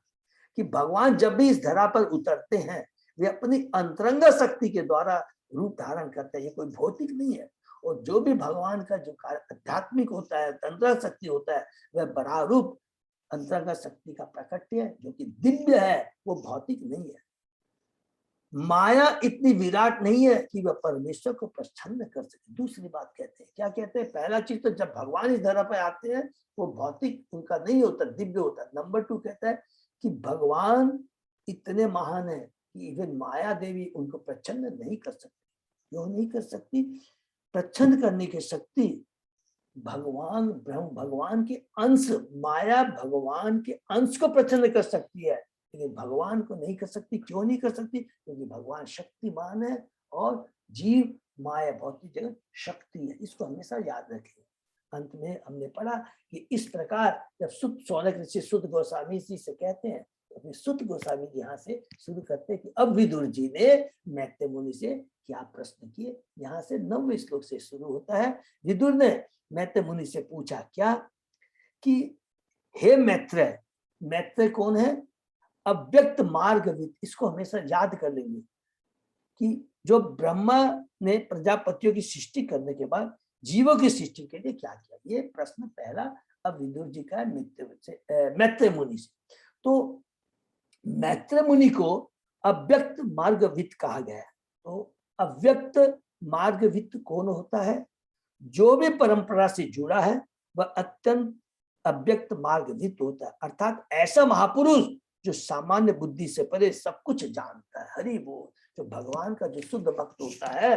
कि भगवान जब भी इस धरा पर उतरते हैं वे अपनी अंतरंगा शक्ति के द्वारा रूप धारण करते हैं। ये कोई भौतिक नहीं है। और जो भी भगवान का जो आध्यात्मिक होता है, तंत्र शक्ति होता है, वह बड़ा रूप अंतरंगा शक्ति का प्रकट्य है जो कि दिव्य है, वो भौतिक नहीं है। माया इतनी विराट नहीं है कि वह परमेश्वर को प्रसन्न कर सके। दूसरी बात कहते हैं, क्या कहते हैं, पहला चीज तो जब भगवान इस धरा पर आते हैं वो भौतिक उनका नहीं होता, दिव्य होता है। नंबर 2 कहता है कि भगवान इतने महान है कि इवन माया देवी उनको प्रसन्न नहीं कर सकती। क्यों नहीं कर सकती? प्रसन्न करने की शक्ति भगवान ब्रह्म भगवान के अंश, माया भगवान के अंश को प्रसन्न कर सकती है लेकिन भगवान को नहीं कर सकती। क्यों नहीं कर सकती? क्योंकि भगवान शक्तिमान है और जीव माया भौतिक जगत शक्ति है। इसको हमेशा याद रखें। अंत में हमने पढ़ा कि इस प्रकार जब सौनक ऋषि सुत गोस्वामी जी से कहते हैं तो फिर सुत गोस्वामी जी यहाँ से शुरू करते हैं कि अब विदुर जी ने मैत्रेय मुनि से क्या प्रश्न किए। यहाँ से 9वें श्लोक से शुरू होता है। विदुर ने मैत्रेय मुनि से पूछा क्या कि हे मैत्रेय, मैत्रेय कौन है? अव्यक्त मार्गविद। इसको हमेशा याद कर लेंगे कि जो ब्रह्मा ने प्रजापतियों की सृष्टि करने के बाद जीवों की सृष्टि के लिए क्या किया, ये प्रश्न पहला अब विदुर जी का मैत्रेय मुनि से। तो मैत्रेय मुनि को अव्यक्त मार्गविद कहा गया है। तो अव्यक्त मार्गविद कौन होता है? जो भी परंपरा से जुड़ा है वह अत्यंत अव्यक्त मार्गविद होता है। अर्थात ऐसा महापुरुष जो सामान्य बुद्धि से परे सब कुछ जानता है। हरि बोल। जो भगवान का जो शुद्ध भक्त होता है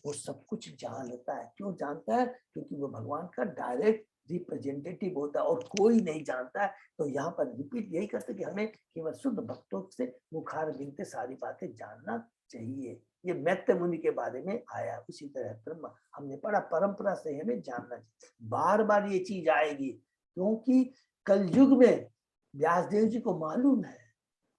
वो सब कुछ जान लेता है। क्यों जानता है? क्योंकि वो भगवान का डायरेक्ट रिप्रेजेंटेटिव होता है और कोई नहीं जानता है। तो यहाँ पर रिपीट यही करते कि हमें केवल शुद्ध भक्तों से मुखार बिनते सारी बातें जानना चाहिए। ये मैत्र मुनि के बारे में आया। उसी तरह ब्रह्मा हमने पढ़ा, परंपरा से हमें जानना चाहिए, बार बार ये चीज आएगी, क्योंकि कलयुग में व्यासदेव जी को मालूम है,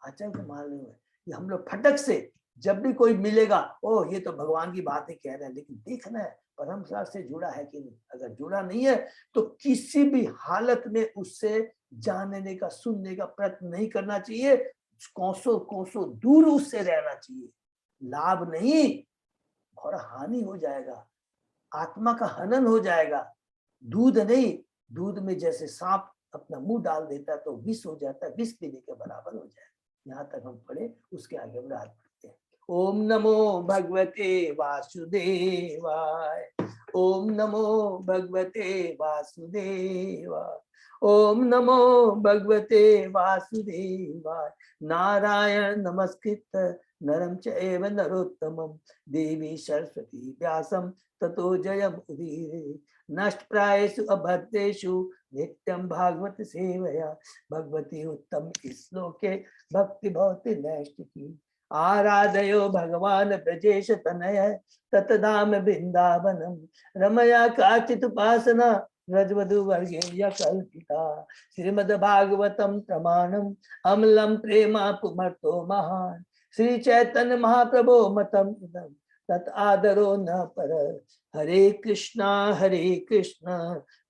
आचार्य को मालूम है, कि हम लोग फटक से जब भी कोई मिलेगा, ओ ये तो भगवान की बातें कह रहे हैं, लेकिन देखना है परंपरा से जुड़ा है कि नहीं। अगर जुड़ा नहीं है तो किसी भी हालत में उससे जानने का, सुनने का प्रयत्न नहीं करना चाहिए, कोसों कोसों दूर उससे रहना चाहिए। लाभ नहीं और हानि हो जाएगा, आत्मा का हनन हो जाएगा। दूध नहीं, दूध में जैसे सांप अपना मुंह डाल देता है तो विष हो जाता है, विष पीने के बराबर हो जाएगा। यहाँ तक हम पढ़े, उसके आगे हम रात पढ़ते हैं। ओम नमो भगवते वासुदेवाय, ओम नमो भगवते वासुदेवाय, ओम नमो भगवते वासुदेवाय। नारायण नमस्कृत नरं चैव नरोत्तमं देवी सरस्वती व्यासं ततो जयम् उदीरये। नष्टप्रायेषु अभद्रेषु नित्यं भागवत सेवया भगवती उत्तम श्लोके भक्ति भवति नैष्टिकी। आराधयो भगवान ब्रजेश तनय ततधाम वृंदावनम रमया काचित् उपासना रजवधु वर्गेय कल्पिता। श्रीमद्भागवतम प्रमाणम अमलम प्रेमा पुमर्तो महान श्री चैतन्य महाप्रभो मतम इदम तत् आदरो न पर। हरे कृष्णा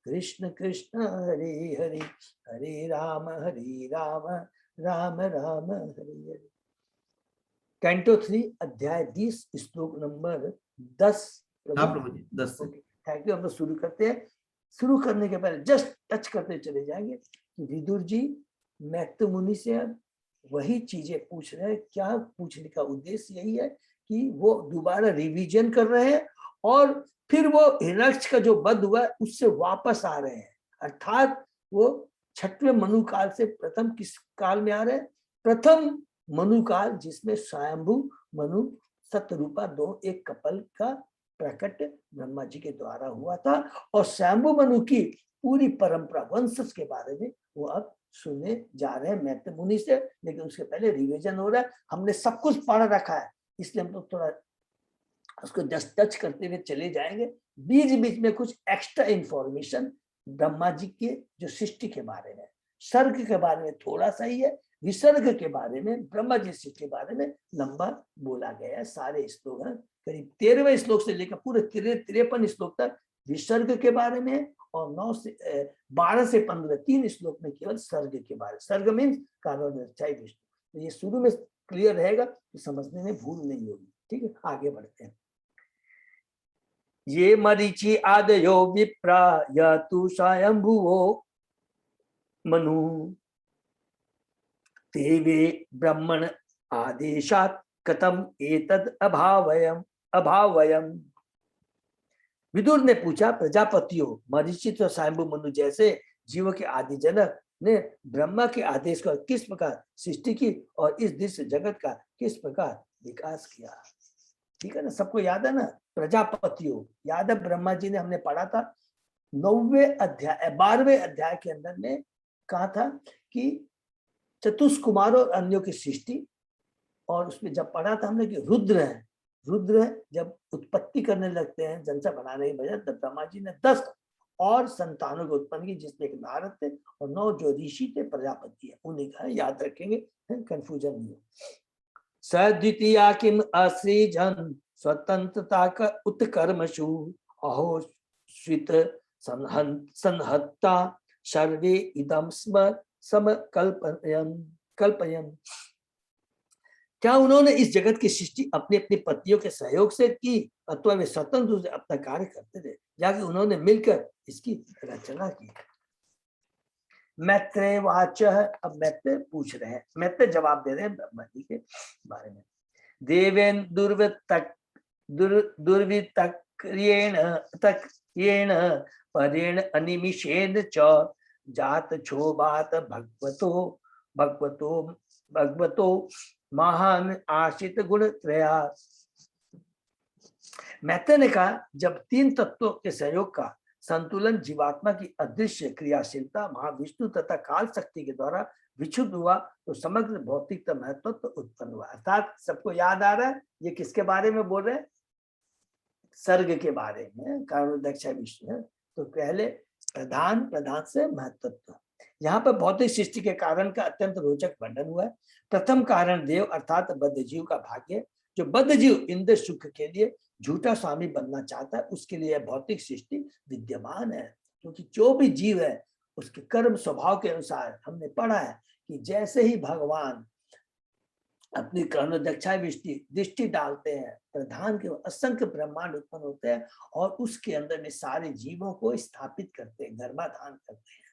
कृष्ण कृष्ण हरे हरे, हरे राम राम राम हरे हरे। कैंटो 3 अध्याय 20 श्लोक नंबर 10। हाँ प्रभु जी, 10 से। Thank you. हम लोग शुरू करते हैं। शुरू करने के पहले जस्ट टच करते चले जाएंगे कि विदुर जी मैत्र मुनि से वही चीजें पूछ रहे हैं। क्या पूछने का उद्देश्य यही है कि वो दोबारा रिवीजन कर रहे हैं और फिर वो हिरण्यकश्यप का जो वध हुआ है उससे वापस आ रहे हैं। अर्थात वो 6वें मनुकाल से प्रथम किस काल में आ रहे हैं? प्रथम मनुकाल, जिसमें स्वयंभू मनु सतरूपा दो एक कपल का प्रकट ब्रह्मा जी के द्वारा हुआ था। और स्वयंभू मनु की पूरी परंपरा वंशज के बारे में वो अब सुनने जा रहे हैं मैत्र मुनि से। लेकिन उसके पहले रिवीजन हो रहा है। हमने सब कुछ पढ़ रखा है, इसलिए हम तो थोड़ा उसको जस्ट टच करते हुए चले जाएंगे। बीच बीच में कुछ एक्स्ट्रा इंफॉर्मेशन ब्रह्मा जी के जो सृष्टि के बारे में, सर्ग के बारे में थोड़ा सा ही है, विसर्ग के बारे में, ब्रह्मा जी सृष्टि के बारे में लंबा बोला गया है। सारे श्लोक हैं, करीब 13वें श्लोक से लेकर पूरे 53 श्लोक तक विसर्ग के बारे में, और 12 से 15 3 श्लोक में केवल सर्ग के बारे। सर्ग मीन्स कारण। तो ये शुरू में क्लियर रहेगा तो समझने में भूल नहीं होगी। ठीक है, आगे बढ़ते हैं। ये मरीचि आदयो विप्रा यतु स्वयंभुवो मनु देवे ब्रह्मण आदेशात् कथम एतद अभावयम। विदुर ने पूछा, प्रजापतियों मरीचि तो स्वयंभु मनु जैसे जीवों के आदि जनक ने ब्रह्मा के आदेश पर किस प्रकार सृष्टि की और इस दृश्य जगत का किस प्रकार विकास किया। ठीक है ना, सबको याद है ना? प्रजापतियों याद है, ब्रह्मा जी ने हमने पढ़ा था 9वें अध्याय 12वें अध्याय के अंदर में कहा था कि चतुष्कुमार और अन्यों की सृष्टि। और उसमें जब पढ़ा था हमने कि रुद्र जब उत्पत्ति करने लगते हैं जनता बनाने की बजाय, तब ब्रह्मा जी ने 10 और संतानों को उत्पन्न की, जिसमें एक नारद थे और 9 जो ऋषि थे प्रजापति है। उन्हें कहा, याद रखेंगे, कंफ्यूजन नहीं हो। सद्वितीया किम असृजन स्वतंत्रता का उत्कर्मशु अहो स्वित संहत्ता सर्वे इदम स्म कल्पयन। क्या उन्होंने इस जगत की सृष्टि अपनी अपनी पत्नियों के सहयोग से की अथवा वे स्वतंत्र रूप से अपना कार्य करते थे, जाके उन्होंने मिलकर इसकी रचना की। मैत्रेय वाच, अब मैत्रेय पूछ रहे हैं, मैत्रेय जवाब दे रहे हैं ब्रह्मा जी के बारे में। देवेन दुर्वितक्रियेण परेण अनिमिषेण च जात क्षोभात भगवतो महान आशित गुण त्रया। मैत्रेय ने कहा, जब 3 तत्वों के सहयोग का संतुलन जीवात्मा की अदृश्य क्रियाशीलता महाविष्णु तथा काल शक्ति के द्वारा विक्षुब्ध हुआ तो समग्र भौतिकता महत्व तो उत्पन्न हुआ। अर्थात सबको याद आ रहा है ये किसके बारे में बोल रहे हैं? सर्ग के बारे में, कारण दक्षा विष्णु। तो पहले प्रधान, प्रधान से महत्वत्व। यहाँ पर भौतिक सृष्टि के कारण का अत्यंत रोचक वर्णन हुआ है। प्रथम कारण देव अर्थात बद्ध जीव का भाग्य। जो बद्ध जीव इंद्र सुख के लिए झूठा स्वामी बनना चाहता है, उसके लिए भौतिक सृष्टि विद्यमान है। क्योंकि जो भी जीव है उसके कर्म स्वभाव के अनुसार हमने पढ़ा है कि जैसे ही भगवान अपनी कर्ण दक्षा दृष्टि डालते हैं, प्रधान के असंख्य ब्रह्मांड उत्पन्न होते हैं और उसके अंदर में सारे जीवों को स्थापित करते हैं, गर्भाधान करते हैं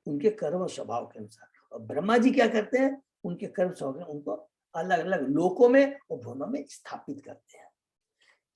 उनके कर्म स्वभाव के अनुसार। और ब्रह्मा जी क्या करते हैं? उनके कर्म स्वभाव उनको अलग अलग लोकों में और भुवनों में स्थापित करते हैं।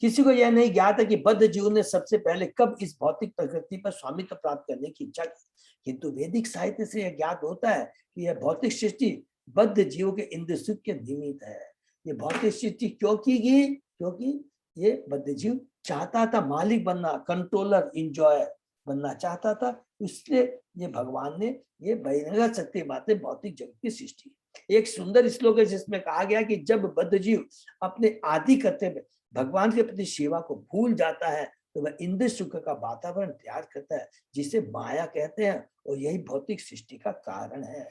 किसी को यह नहीं ज्ञात है कि बद्ध जीव ने सबसे पहले कब इस भौतिक प्रकृति पर स्वामित्व प्राप्त करने की इच्छा की, किंतु वैदिक साहित्य से यह ज्ञात होता है कि यह भौतिक सृष्टि बद्ध जीव के इंद्र सुख के निमित्त है। ये भौतिक सृष्टि क्यों की गई? क्योंकि ये बद्ध जीव चाहता था मालिक बनना, कंट्रोलर, इंजॉय बनना चाहता था, इसलिए ये भगवान ने ये बहिरंगा शक्ति बातें भौतिक जगत की सृष्टि। एक सुंदर श्लोक है जिसमें कहा गया कि जब बद्ध जीव अपने आदि कर्तव्य भगवान के प्रति सेवा को भूल जाता है तो वह इंद्र सुख का वातावरण तैयार करता है, जिसे माया कहते हैं, और यही भौतिक सृष्टि का कारण है।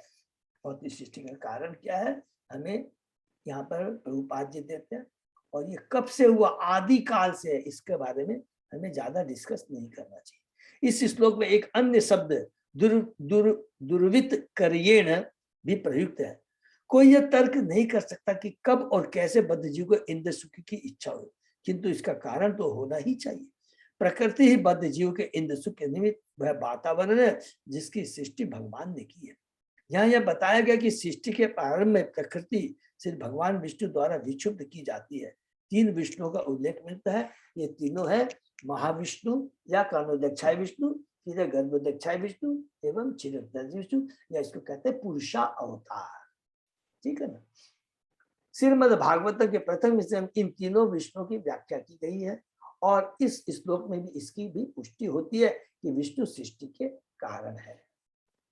भौतिक सृष्टि का कारण क्या है हमें यहाँ पर प्रभुपाद जी देते हैं, और ये कब से हुआ? आदि काल से। इसके बारे में हमें ज्यादा डिस्कस नहीं करना चाहिए। इस श्लोक में एक अन्य शब्द दुर्वित करियेण भी प्रयुक्त है। कोई यह तर्क नहीं कर सकता कि कब और कैसे बद्ध जीव को इंद्र सुख की इच्छा हो, किंतु इसका कारण तो होना ही चाहिए। प्रकृति ही बद्ध जीव के इंद्र सुख के निमित्त वह वातावरण है जिसकी सृष्टि भगवान ने की है। यहाँ यह बताया गया कि सृष्टि के प्रारंभ में प्रकृति सिर्फ भगवान विष्णु द्वारा विक्षुब्ध की जाती है। 3 विष्णुओं का उल्लेख मिलता है। ये तीनों है महाविष्णु या कानोदक्षाय विष्णु, फिर गर्भोदक्षाय विष्णु एवं क्षीरोदक्षाय विष्णु, या इसको कहते हैं पुरुषा अवतार। ठीक है ना? श्रीमद् भागवत के प्रथम विषय में इन तीनों विष्णु की व्याख्या की गई है, और इस श्लोक में भी इसकी भी पुष्टि होती है कि विष्णु सृष्टि के कारण है।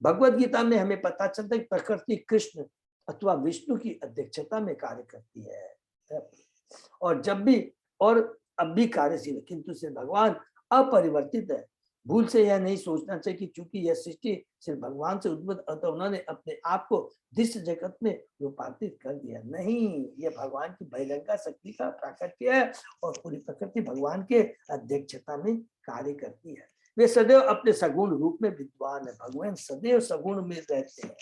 भगवत गीता में हमें पता चलता है कि प्रकृति कृष्ण अथवा विष्णु की अध्यक्षता में कार्य करती है, और जब भी और अब भी कार्यशील है, किंतु से भगवान अपरिवर्तित है। भूल से यह नहीं सोचना चाहिए कि चूंकि यह सृष्टि सिर्फ भगवान से उद्भूत, अतः उन्होंने अपने आप को दृश्य जगत में रूपांतरित कर दिया। नहीं, यह भगवान की बहिरंगा शक्ति का प्राकट्य है, और पूरी प्रकृति भगवान के अध्यक्षता में कार्य करती है। वे सदैव अपने सगुण रूप में विद्वान है। भगवान सदैव सगुण में रहते हैं,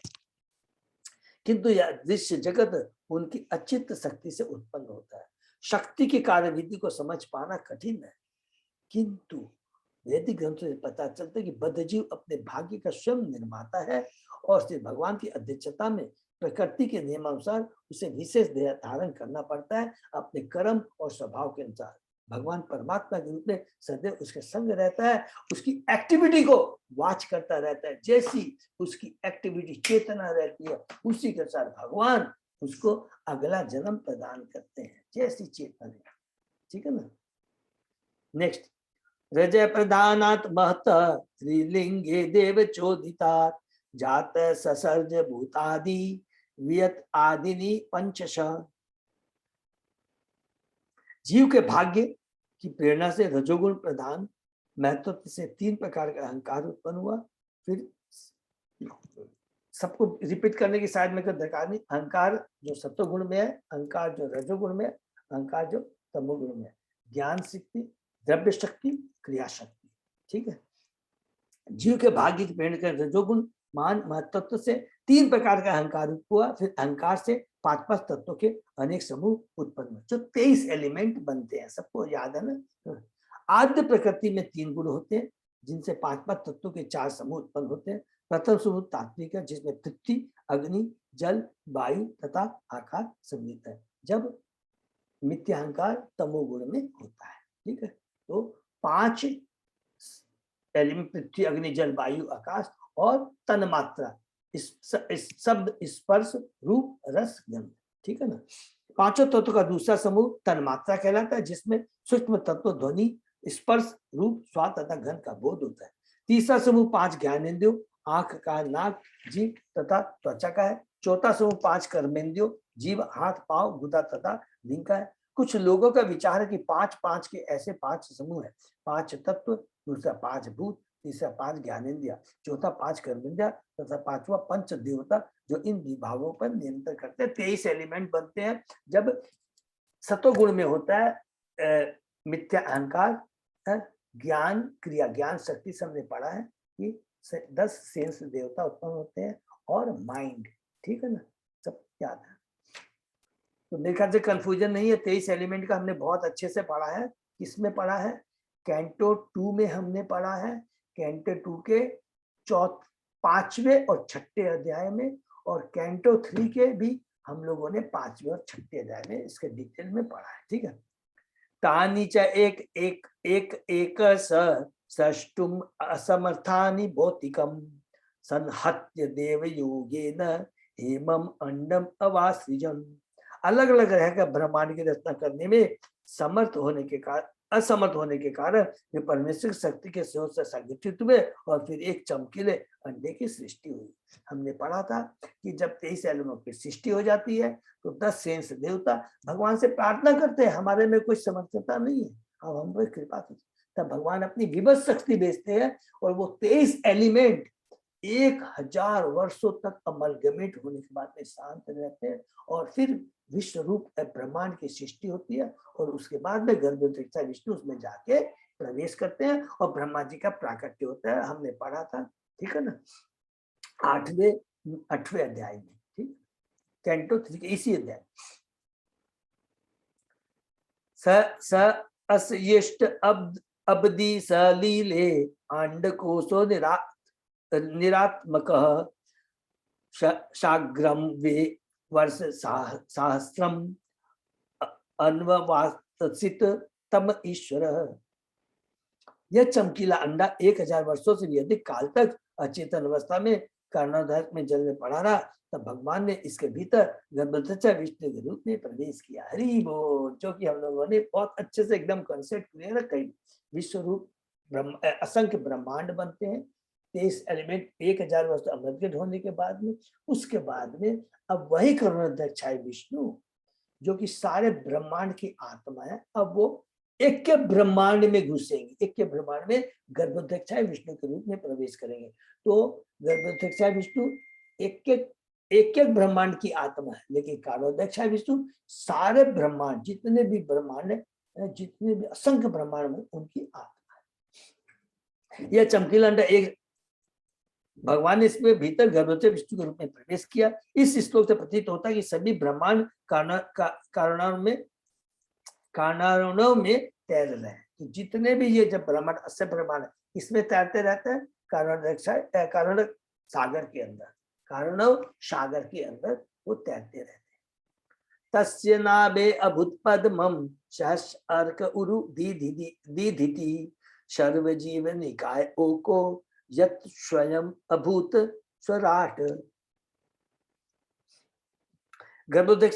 किंतु यह दृश्य जगत उनकी अचित शक्ति से उत्पन्न होता है। शक्ति की कार्यविधि को समझ पाना कठिन है, किंतु वैदिक ग्रंथों से पता चलता है कि बद्ध जीव अपने भाग्य का स्वयं निर्माता है, और सिर्फ भगवान की अध्यक्षता में प्रकृति के नियमानुसार उसे विशेष देह धारण करना पड़ता है अपने कर्म और स्वभाव के अनुसार। भगवान परमात्मा के रूप में सदैव उसके संग रहता है, उसकी एक्टिविटी को वॉच करता रहता है। जैसी उसकी एक्टिविटी चेतना रहती है, उसी के अनुसार भगवान उसको अगला जन्म प्रदान करते हैं, जैसी चेतना। ठीक है ना? नेक्स्ट, रजय प्रधानात महत त्रिलिंगे देव चोदिता जात ससर्ज भूतादि वियत आदिनी पंचश। जीव के भाग्य की प्रेरणा से रजोगुण प्रधान महत्व से 3 प्रकार का अहंकार उत्पन्न हुआ। फिर सबको रिपीट करने की शायद में कोई दरकार नहीं। अहंकार जो सत्वगुण में है, अहंकार जो रजोगुण में है, अहंकार जो तमोगुण में है। ज्ञान शक्ति, द्रव्य शक्ति, क्रिया शक्ति। ठीक है? जीव के भाग्य की प्रेरणा कर रजोगुण मान महत्व से 3 प्रकार का अहंकार हुआ। फिर अहंकार से 5 तत्वों के अनेक समूह उत्पन्न, जो 23 एलिमेंट बनते हैं। सबको याद है ना? आद्य प्रकृति में 3 गुण होते हैं, जिनसे 5 तत्वों के 4 समूह उत्पन्न होते हैं। प्रथम समूह तात्विक है, जिसमें पृथ्वी, अग्नि, जल, वायु तथा आकाश सम्मिलित है, जब मिथ्याहंकार तमोगुण में होता है। ठीक है? तो 5 एलिमेंट पृथ्वी, अग्नि, जल, वायु, आकाश और तन्मात्रा, इस शब्द, स्पर्श, रूप, रस, गंध। ठीक है ना? 5 तत्व का दूसरा समूह तन्मात्रा कहलाता है, जिसमें सूक्ष्म तत्व ध्वनि, स्पर्श, रूप, स्वाद तथा गंध का बोध होता है। तीसरा समूह 5 ज्ञानेंद्रियों आंख का है, नाक, जीभ तथा त्वचा का है। चौथा समूह 5 कर्मेंद्रियों, जीभ, हाथ, पांव, गुदा तथा लिंग का है। कुछ लोगों का विचार है कि 5 के ऐसे 5 समूह है। 5 तत्व, दूसरा 5 भूत, तीसरा 5 ज्ञानेंद्रिया, चौथा 5 कर्मेंद्रिया तथा पांचवा पंच देवता जो इन विभागों पर नियंत्रण करते हैं। 23 एलिमेंट बनते हैं। जब सतोगुण में होता है मिथ्या अहंकार, ज्ञान, क्रिया, ज्ञान शक्ति से हमने पढ़ा है कि 10 सेंस देवता उत्पन्न होते हैं और माइंड, ठीक है ना, सब याद है। तो मेरे ख्याल से कंफ्यूजन नहीं है। 23 एलिमेंट का हमने बहुत अच्छे से पढ़ा है। किसमें पढ़ा है? कैंटो 2 में हमने पढ़ा है। कैंटो 2 के 5वें और 6ठे अध्याय में, और कैंटो 3 के भी हम लोगों ने 5वें और 6ठे अध्याय में इसके डिटेल में पढ़ा है, ठीक है। तानि च एक एक एक एक सष्टुम असमर्थानि भौतिकम संहत्य देव योगेन हेमम अंडम अवासृजम। अलग अलग ग्रह का ब्रह्मांड की रचना करने में समर्थ होने के कारण असमर्थ होने के कारण वे परमेश्वर शक्ति के सहयोग से संगठित हुए और फिर एक चमकीले अंडे की सृष्टि हुई। हमने पढ़ा था कि जब 23 एलिमेंट की सृष्टि हो जाती है तो 10 सेंस देवता भगवान से प्रार्थना करते हैं, हमारे में कोई समर्थता नहीं है, अब हम पर कृपा कीजिए। तब भगवान अपनी विवश शक्ति भेजते हैं और वो 23 एलिमेंट 1000 वर्षों तक अमलगमेट होने के बाद में शांत रहते हैं और फिर विश्व रूप ब्रह्मांड की सृष्टि होती है और उसके बाद में गर्भोत्कच विष्णु उसमें जाके प्रवेश करते हैं और ब्रह्मा जी का प्राकट्य होता है। हमने पढ़ा था, ठीक है ना, 8वें अध्याय में, ठीक, कैंटो 3 के इसी अध्याय। स अस्यष्ट अब्दि सलीले अंडकोशो निरात्मकः शाग्रम वे वर्ष सहस्रम अन्ववासित तम ईश्वर। यह चमकीला अंडा 1000 वर्षों से भी अधिक काल तक अचेतन अवस्था में कर्णोदक में जल में पड़ा रहा। तब भगवान ने इसके भीतर गर्भोत्कच विष्णु के रूप में प्रवेश किया। हरि बोल। जो कि हम लोगों ने बहुत अच्छे से एकदम कॉन्सेप्ट क्लियर है। कई विश्व रूप असंख्य ब्रह्मांड बनते हैं। 23 एलिमेंट 1000 वर्ष अमृत होने के बाद में, उसके बाद में अब वही कर्णोदक विष्णु जो कि सारे ब्रह्मांड की आत्मा है, अब वो एक के ब्रह्मांड में घुसेंगे, एक के ब्रह्मांड में गर्भोत्कच विष्णु के रूप में प्रवेश करेंगे। तो गर्भोत्कच विष्णु एक ब्रह्मांड की आत्मा है, लेकिन कर्णोदक विष्णु सारे ब्रह्मांड, जितने भी ब्रह्मांड है, जितने भी असंख्य ब्रह्मांड में उनकी आत्मा है। यह चमकीला अंडा एक भगवान ने इसमें भीतर गर्भोत्कच विष्णु के रूप में प्रवेश किया। इस श्लोक से प्रतीत होता है कि सभी ब्रह्मांड कारणों में तैर रहे हैं। तो जितने भी ये जब ब्रह्मांड अस्य ब्रह्मांड इसमें तैरते रहते हैं, कारण सागर के अंदर, कारणव सागर के अंदर वो तैरते रहते हैं। तस्य नाभे अभूत पद्मम सहस अर्क उरु दीधिति सर्व जीव निकाय ओको यत स्वयं अभूत स्वराट। गर्भोत्कच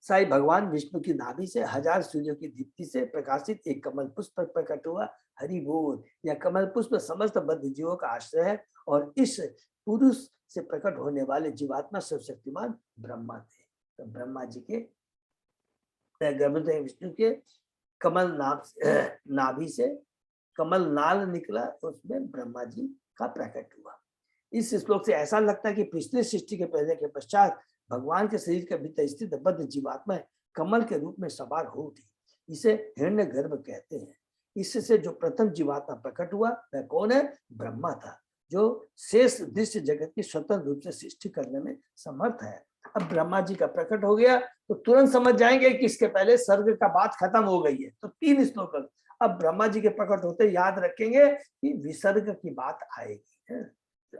साई भगवान विष्णु की नाभि से 1000 सूर्यों की दीप्ति से प्रकाशित एक कमल पुष्प पर प्रकट हुआ। हरि बोल। यह कमल पुष्प समस्त बद्ध जीवों का आश्रय है और इस पुरुष से प्रकट होने वाले जीवात्मा सर्वशक्तिमान ब्रह्मा थे। तो ब्रह्मा जी के गर्भोत्कच विष्णु के कमल नाभि से कमल नाल निकला, उसमें ब्रह्मा जी का प्रकट हुआ। इस श्लोक से ऐसा लगता है कि पिछले सृष्टि के पहले के पश्चात भगवान के शरीर के भीतर स्थित बद्ध जीवात्मा कमल के रूप में सवार हो उठी। इसे हिरण्यगर्भ कहते हैं। इससे जो प्रथम जीवात्मा प्रकट हुआ वह कौन है? ब्रह्मा था, जो शेष दृश्य जगत की स्वतंत्र रूप से सृष्टि करने में समर्थ है। अब ब्रह्मा जी का प्रकट हो गया तो तुरंत समझ जाएंगे कि इसके पहले सर्ग का बात खत्म हो गई है। तो 3 श्लोक अब ब्रह्मा जी के प्रकट होते याद रखेंगे कि विसर्ग की बात आएगी।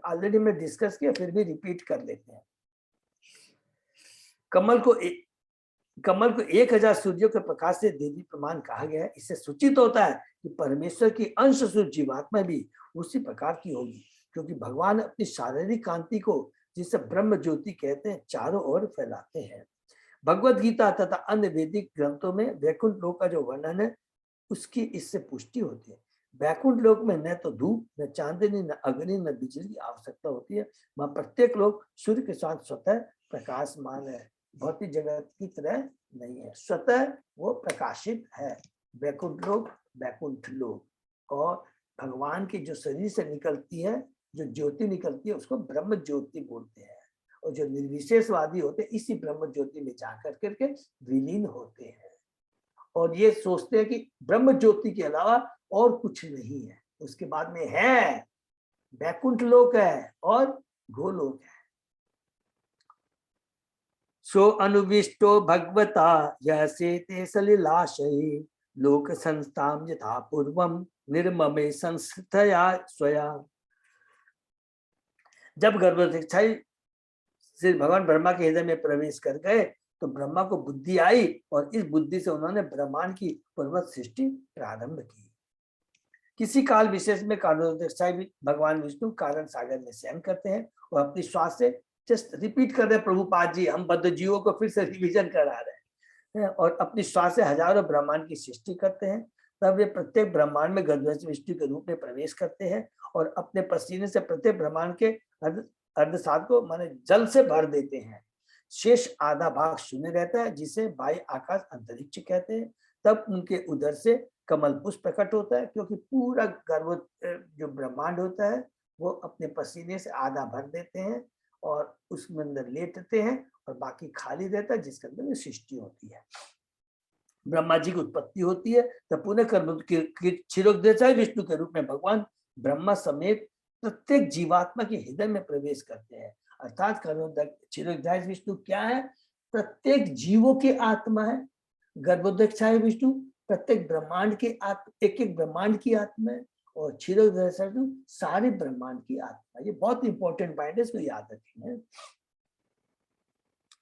ऑलरेडी मैं डिस्कस किया, फिर भी रिपीट कर लेते हैं। कमल को 1000 सूर्यों के प्रकाश से देवी प्रमाण कहा गया है। इससे सूचित होता है कि परमेश्वर की अंश सूर्य जीवात्मा भी उसी प्रकार की होगी, क्योंकि भगवान अपनी शारीरिक कांति को, जिसे ब्रह्म ज्योति कहते हैं, चारों ओर फैलाते हैं। भगवद गीता तथा अन्य वैदिक ग्रंथों में वैकुंठ लोक का जो वर्णन है उसकी इससे पुष्टि होती है। बैकुंठ लोक में न तो धूप, न चांदनी, न अग्नि, न बिजली की आवश्यकता होती है। वहां प्रत्येक लोग सूर्य के साथ स्वतः प्रकाशमान है, भौतिक जगत की तरह नहीं है, स्वतः वो प्रकाशित है। बैकुंठ लोक, बैकुंठ लोक। और भगवान की जो शरीर से निकलती है, जो ज्योति निकलती है, उसको ब्रह्म ज्योति बोलते हैं। और जो निर्विशेषवादी होते हैं, इसी ब्रह्म ज्योति में जाकर करके विलीन होते हैं और ये सोचते हैं कि ब्रह्म ज्योति के अलावा और कुछ नहीं है। उसके बाद में है बैकुंठ लोक है और गोलोक है। सो अनुविष्टो भगवता यसे ते सलिलाशये लोक संस्थाम यथा पूर्वम निर्ममे संस्थया स्वया। जब गर्भोदीक्षाई श्री भगवान ब्रह्मा के हृदय में प्रवेश कर गए तो ब्रह्मा को बुद्धि आई और इस बुद्धि से उन्होंने ब्रह्मांड की पूर्वत सृष्टि प्रारंभ की। किसी काल विशेष में कारणोदय भगवान विष्णु कारण सागर में शयन करते हैं और अपनी श्वास से जस्ट रिपीट कर रहे हैं। प्रभुपाद जी हम बद्ध जीवों को फिर से रिवीजन करा रहे हैं और अपनी श्वास से हजारों ब्रह्मांड की सृष्टि करते हैं। तब वे प्रत्येक ब्रह्मांड में गर्भवती विष्णु के रूप में प्रवेश करते हैं और अपने पसीने से प्रत्येक ब्रह्मांड के अर्धसात को माने जल से भर देते हैं। शेष आधा भाग शून्य रहता है जिसे बाह्य आकाश अंतरिक्ष कहते हैं। तब उनके उदर से कमल पुष्प प्रकट होता है क्योंकि पूरा गर्भ जो ब्रह्मांड होता है वो अपने पसीने से आधा भर देते हैं और उसमें अंदर लेटते हैं और बाकी खाली रहता है जिसके अंदर सृष्टि होती है। ब्रह्मा जी की उत्पत्ति होती है तब पुनः कर्म क्षीरोदय विष्णु के रूप में भगवान ब्रह्मा समेत प्रत्येक जीवात्मा के हृदय में प्रवेश करते हैं। अर्थात क्षीरोदय विष्णु क्या है? प्रत्येक जीवों की आत्मा है। गर्भोदय विष्णु प्रत्येक ब्रह्मांड के एक एक ब्रह्मांड की आत्मा है और क्षीरोदय सारे ब्रह्मांड की आत्मा। ये बहुत इंपॉर्टेंट पॉइंट है, इसको याद रखें।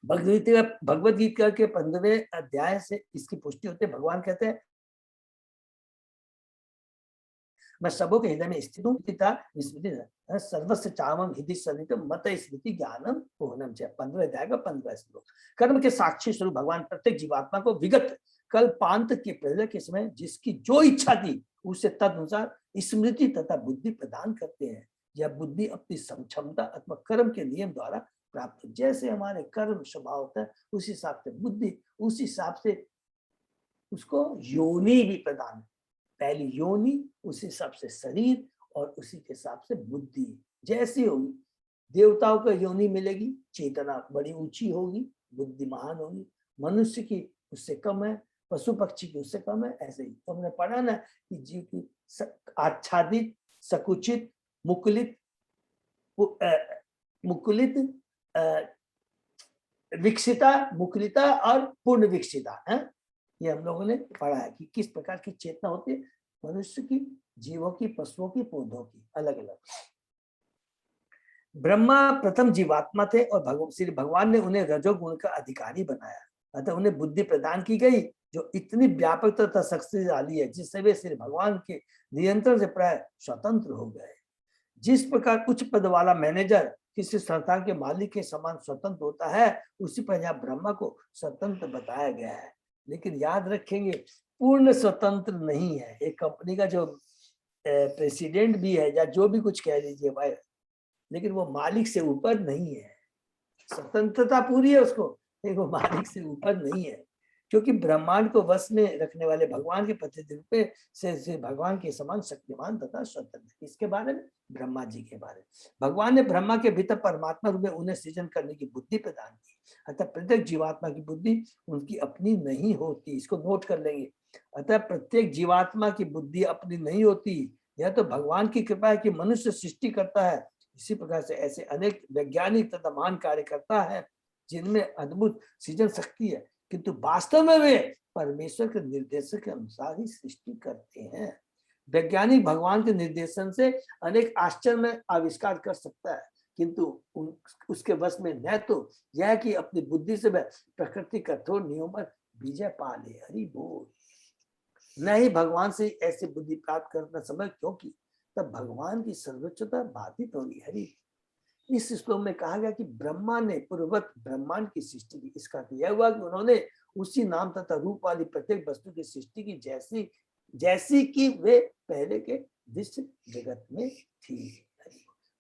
भगवद गीता के 15वें अध्याय से इसकी पुष्टि होती है। भगवान कहते हैं मैं सबों के हृदय में स्थित हूँ, सर्वस्व चामम हृदय सनित मत स्मृति ज्ञानम पूर्णम। 15वें अध्याय का 15वां श्लोक। कर्म के साक्षी स्वरूप भगवान प्रत्येक जीवात्मा को विगत कल्पांत के पहले के समय जिसकी जो इच्छा थी उससे तदनुसार स्मृति तथा बुद्धि प्रदान करते हैं। यह बुद्धि अपनी क्षमता अथवा कर्म के नियम द्वारा प्राप्त। जैसे हमारे कर्म स्वभाव होता है उस हिसाब से बुद्धि, उस हिसाब से उसको योनि भी प्रदान। पहली योनि, उस हिसाब से शरीर और उसी के हिसाब से बुद्धि जैसी होगी। देवताओं को योनि मिलेगी, चेतना बड़ी ऊंची होगी, बुद्धि महान होगी। मनुष्य की उससे कम है, पशु पक्षी की उससे कम है। ऐसे ही तो हमने पढ़ा ना कि जीव की आच्छादित, सकुचित, मुकुलित, विकसिता, मुकुलिता और पूर्ण विकसिता है। ये हम लोगों ने पढ़ा है कि किस प्रकार की चेतना होती है मनुष्य की, जीवों की, पशुओं की, पौधों की, अलग अलग। ब्रह्मा प्रथम जीवात्मा थे और श्री भगवान ने उन्हें रजोगुण का अधिकारी बनाया। अतः उन्हें बुद्धि प्रदान की गई जो इतनी व्यापक तथा शक्तिशाली है जिससे वे श्री भगवान के नियंत्रण से प्राय स्वतंत्र हो गए। जिस प्रकार उच्च पद वाला मैनेजर किसी संस्थान के मालिक के समान स्वतंत्र होता है, उसी पर यहाँ ब्रह्मा को स्वतंत्र बताया गया है। लेकिन याद रखेंगे पूर्ण स्वतंत्र नहीं है। एक कंपनी का जो प्रेसिडेंट भी है या जो भी कुछ कह लीजिए भाई, लेकिन वो मालिक से ऊपर नहीं है। स्वतंत्रता पूरी है उसको, लेकिन वो मालिक से ऊपर नहीं है क्योंकि ब्रह्मांड को वश में रखने वाले भगवान के प्रतिरूप से भगवान के समान शक्तिमान तथा स्वतंत्र। इसके बारे में ब्रह्मा जी के बारे में भगवान ने ब्रह्मा के भीतर परमात्मा रूप में उन्हें सृजन करने की बुद्धि प्रदान की। अतः प्रत्येक जीवात्मा की बुद्धि उनकी अपनी नहीं होती, इसको नोट कर लेंगे। अतः प्रत्येक जीवात्मा की बुद्धि अपनी नहीं होती, यह तो भगवान की कृपा है कि मनुष्य सृष्टि करता है। इसी प्रकार से ऐसे अनेक वैज्ञानिक तथा महान कार्य करता है जिनमें अद्भुत सृजन शक्ति है, किंतु वास्तव में वे परमेश्वर के निर्देश के अनुसार ही सृष्टि करते हैं। वैज्ञानिक भगवान के निर्देशन से अनेक आश्चर्य आविष्कार कर सकता है, किंतु उसके वश में न तो यह कि अपनी बुद्धि से वह प्रकृति कठोर नियमों पर विजय पा ले। हरि बोल। न ही भगवान से ऐसी बुद्धि प्राप्त करना समय, क्योंकि तब भगवान की सर्वोच्चता बाधित होगी। हरि। इस श्लोक में कहा गया कि ब्रह्मा ने पूर्ववत ब्रह्मांड की सृष्टि की। इसका यह हुआ कि उन्होंने उसी नाम तथा रूप वाली प्रत्येक वस्तु की सृष्टि की जैसी जैसी कि वे पहले के दृश्य जगत में थी।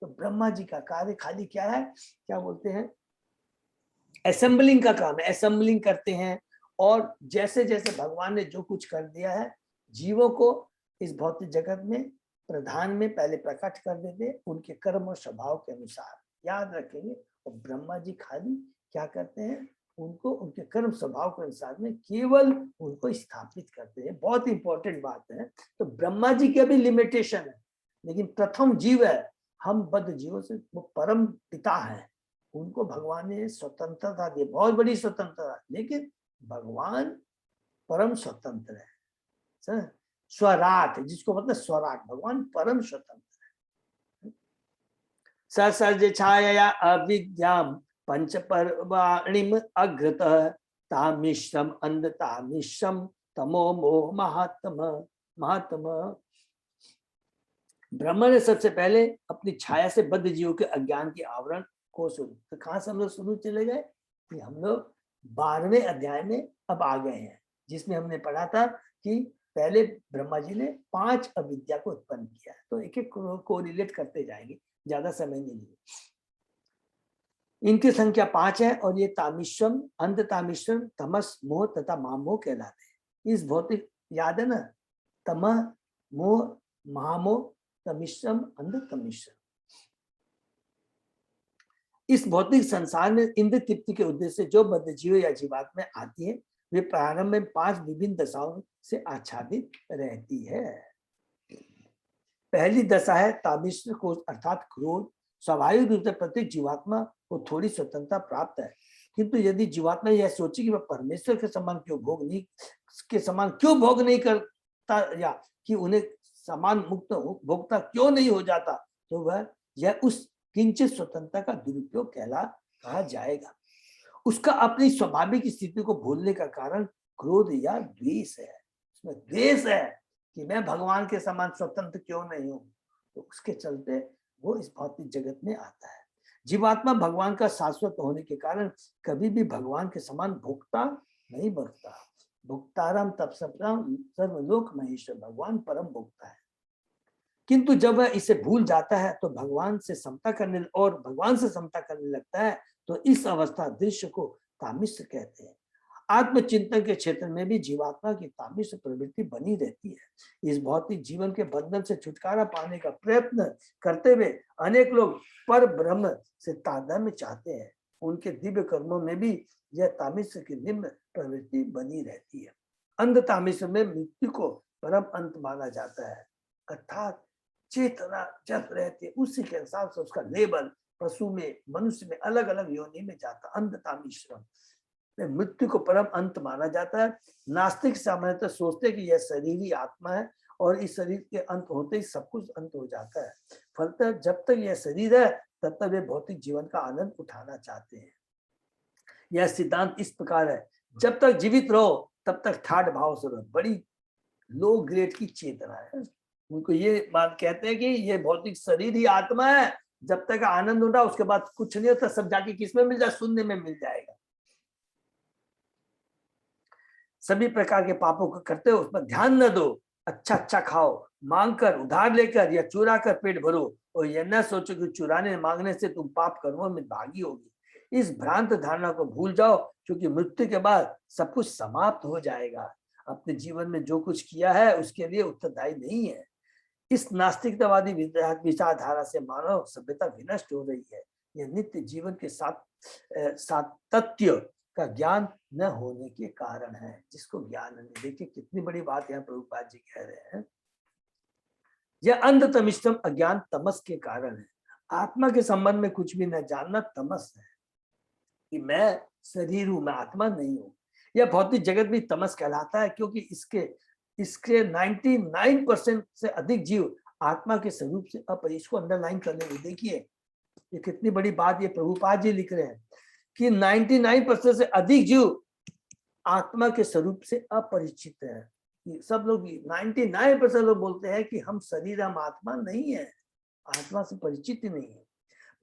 तो ब्रह्मा जी का कार्य खाली क्या है, क्या बोलते हैं, असेंबलिंग का काम है, असेंबलिंग करते हैं। और जैसे जैसे भगवान ने जो कुछ कर दिया है जीवों को इस भौतिक जगत में प्रधान में पहले प्रकट कर देते उनके कर्म और स्वभाव के अनुसार, याद रखेंगे। और ब्रह्मा जी खाली क्या करते हैं, उनको उनके कर्म स्वभाव के अनुसार में केवल उनको स्थापित करते हैं। बहुत इंपॉर्टेंट बात है। तो ब्रह्मा जी के भी लिमिटेशन है, लेकिन प्रथम जीव है, हम बद्ध जीवों से वो परम पिता है, उनको भगवान ने स्वतंत्रता दी, बहुत बड़ी स्वतंत्रता। लेकिन भगवान परम स्वतंत्र है, स्वराट, जिसको मतलब स्वराट, भगवान परम स्वतंत्र है। ससर्ज छाया अविद्याम पंच पर्वाणिम अग्रतः तामिश्रम अंधतामिश्रम तमो मोह महात्मा। ब्रह्मा ने सबसे पहले अपनी छाया से बद्ध जीवों के अज्ञान के आवरण को शुरू, तो कहां से हम लोग शुरू चले गए कि हम लोग 12वें अध्याय में अब आ गए हैं, जिसमें हमने पढ़ा था कि पहले ब्रह्मा जी ने 5 अविद्या को उत्पन्न किया। तो एक एक को रिलेट करते जाएंगे, ज्यादा समय नहीं लिए। इनकी संख्या 5 है और ये तामिश्रम, अंध तामिश्रम, तमस, मोह तथा महामोह कहलाते हैं। इस भौतिक, याद है ना, तमह, मोह, महामोह, तमिश्रम, अंध तमिश्रम। इस भौतिक संसार में इंद्र तृप्ति के उद्देश्य से जो बद्ध जीव या जीवात्मा आती है वे प्रारंभ में 5 विभिन्न दशाओं से आच्छादित रहती है। पहली दशा है तामिश्र कोश अर्थात क्रोध। स्वाभाविक रूप से प्रत्येक जीवात्मा को थोड़ी स्वतंत्रता प्राप्त है, किंतु यदि जीवात्मा यह सोचे कि वह परमेश्वर के समान क्यों भोग नहीं करता, या कि उन्हें समान मुक्त भोक्ता क्यों नहीं हो जाता, तो वह यह उस किंचित स्वतंत्रता का दुरुपयोग कहा जाएगा। उसका अपनी स्वाभाविक स्थिति को भूलने का कारण क्रोध या द्वेष है। उसमें द्वेष है कि मैं भगवान के समान स्वतंत्र क्यों नहीं हूं, तो उसके चलते वो इस भौतिक जगत में आता है। जीवात्मा भगवान का शाश्वत होने के कारण कभी भी भगवान के समान भोक्ता नहीं बनता। भोक्ताराम तपसराम सर्वलोक महेश्वर, भगवान परम भोक्ता है। किंतु जब वह इसे भूल जाता है तो भगवान से समता करने लगता है, तो इस अवस्था दृश्य को तामिश्र कहते हैं। आत्मचिंतन के क्षेत्र में भी जीवात्मा की तामिश्र प्रवृत्ति बनी रहती है। इस भौतिक जीवन के बंधन से छुटकारा पाने का प्रयत्न करते हुए अनेक लोग पर ब्रह्म से तादात्म्य चाहते हैं। उनके दिव्य कर्मों में भी यह तामिश्र की निम्न प्रवृत्ति बनी रहती है। अंध तामिश्र में मृत्यु को परम अंत माना जाता है, अर्थात चेतना जब रहती है उसी के अनुसार से उसका लेबल पशु में, मनुष्य में, अलग अलग योनि में जाता। अंध तामिश्रम मृत्यु को परम अंत माना जाता है। नास्तिक सामान्यतः सोचते हैं कि यह शरीर ही आत्मा है और इस शरीर के अंत होते ही सब कुछ अंत हो जाता है। फलतः जब तक यह शरीर है तब तक वे भौतिक जीवन का आनंद उठाना चाहते हैं। यह सिद्धांत इस प्रकार है, जब तक जीवित रहो तब तक ठाठ भाव से रहो। बड़ी लो ग्रेड की चेतना है। उनको ये बात कहते हैं कि ये भौतिक शरीर ही आत्मा है, जब तक आनंद होता उसके बाद कुछ नहीं होता, सब जाके किसमें मिल जाए, शून्य में मिल जाएगा। सभी प्रकार के पापों को करते हो उस पर ध्यान न दो, अच्छा अच्छा खाओ, मांग कर, उधार लेकर या चुरा कर पेट भरो, और यह न सोचो कि चुराने मांगने से तुम पाप कर्मों में भागी होगी। इस भ्रांत धारणा को भूल जाओ, क्योंकि मृत्यु के बाद सब कुछ समाप्त हो जाएगा। अपने जीवन में जो कुछ किया है उसके लिए उत्तरदायी नहीं है। इस नास्तिकतावादी विचारधारा से मानव सभ्यता विनष्ट हो रही है। यह नित्य जीवन के सातत्य का ज्ञान न होने के कारण है, जिसको ज्ञान नहीं। देखिए कितनी बड़ी बात यहाँ प्रभुपाद जी कह रहे हैं। यह अंध तमिश्रम अज्ञान तमस के कारण है। आत्मा के संबंध में कुछ भी न जानना तमस है, कि मैं शरीर हूं, मैं आत्मा नहीं हूं। यह भौतिक जगत भी तमस कहलाता है, क्योंकि इसके 99% से अधिक जीव आत्मा के स्वरूप से इसको अंडरलाइन करने में देखिए ये कितनी बड़ी बात ये प्रभुपाद जी लिख रहे हैं कि 99% से अधिक जीव आत्मा के स्वरूप से अपरिचित है। सब लोग 99% लोग बोलते हैं कि हम शरीर, हम आत्मा नहीं है, आत्मा से परिचित ही नहीं है।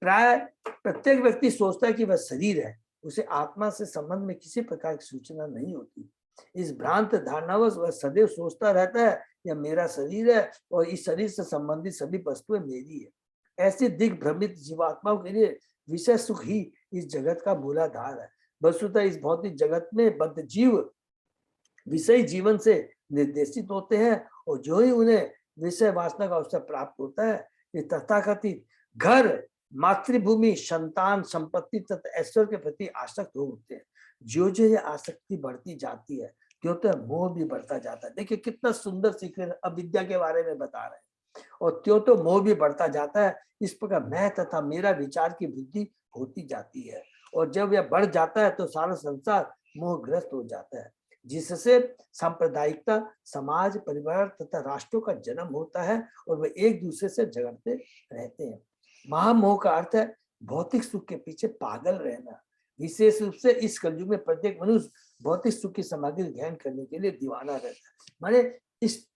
प्राय प्रत्येक व्यक्ति सोचता है कि वह शरीर है, उसे आत्मा से संबंध में किसी प्रकार की सूचना नहीं होती। इस भ्रांत धारणावश वह सदैव सोचता रहता है यह मेरा शरीर है और इस शरीर से संबंधित सभी वस्तुएं मेरी है। ऐसे दिग्भ्रमित जीवात्माओं के लिए विषय सुख ही इस जगत का मूलाधार है। वस्तुतः इस भौतिक जगत में बद्ध जीव विषय जीवन से निर्देशित होते हैं और जो ही उन्हें विषय वासना का अवसर प्राप्त होता है, ये तथाकथित घर, मातृभूमि, संतान, संपत्ति तथा ऐश्वर्य के प्रति आसक्त हो उठते हैं। जो जो ये आसक्ति बढ़ती जाती है, क्यों तो मोह भी बढ़ता जाता है। देखिए कितना सुंदर सीख अविद्या के बारे में बता रहे हैं। और त्यों तो मोह भी बढ़ता जाता है। इस प्रकार मैं तथा मेरा विचार की वृद्धि होती जाती है और जब यह बढ़ जाता है तो सारा संसार मोहग्रस्त हो जाता है, जिससे सांप्रदायिकता, समाज, परिवार तथा राष्ट्रों का जन्म होता है और वे एक दूसरे से झगड़ते रहते हैं। महामोह का अर्थ है भौतिक सुख के पीछे पागल रहना। विशेष रूप से इस कलयुग में प्रत्येक मनुष्य भौतिक सुख की सामग्री ग्रहण करने के लिए दीवाना रहता है। माने इस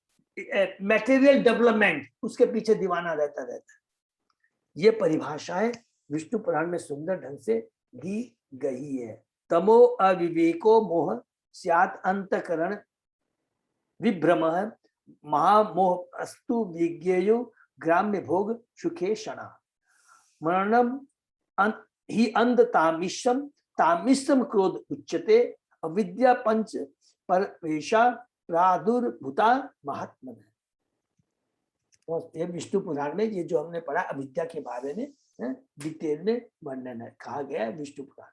मटेरियल डेवलपमेंट, उसके पीछे दीवाना रहता है। ये परिभाषाएं विष्णु पुराण में सुंदर ढंग से दी गई है। तमो अविवेको मोह स्यात् अंतकरण विभ्रम महामोह अस्तु विज्ञेयो ग्राम्य भोग सुखे क्षणा मरणम ही अंध तामिशम तामिशम क्रोध उच्यते अविद्या पंच परवेशा प्रादुर्भूता महात्मन। और ये विष्णु पुराण में ये जो हमने पढ़ा अविद्या के बारे में डिटेल में वर्णन है, कहा गया है विष्णु पुराण।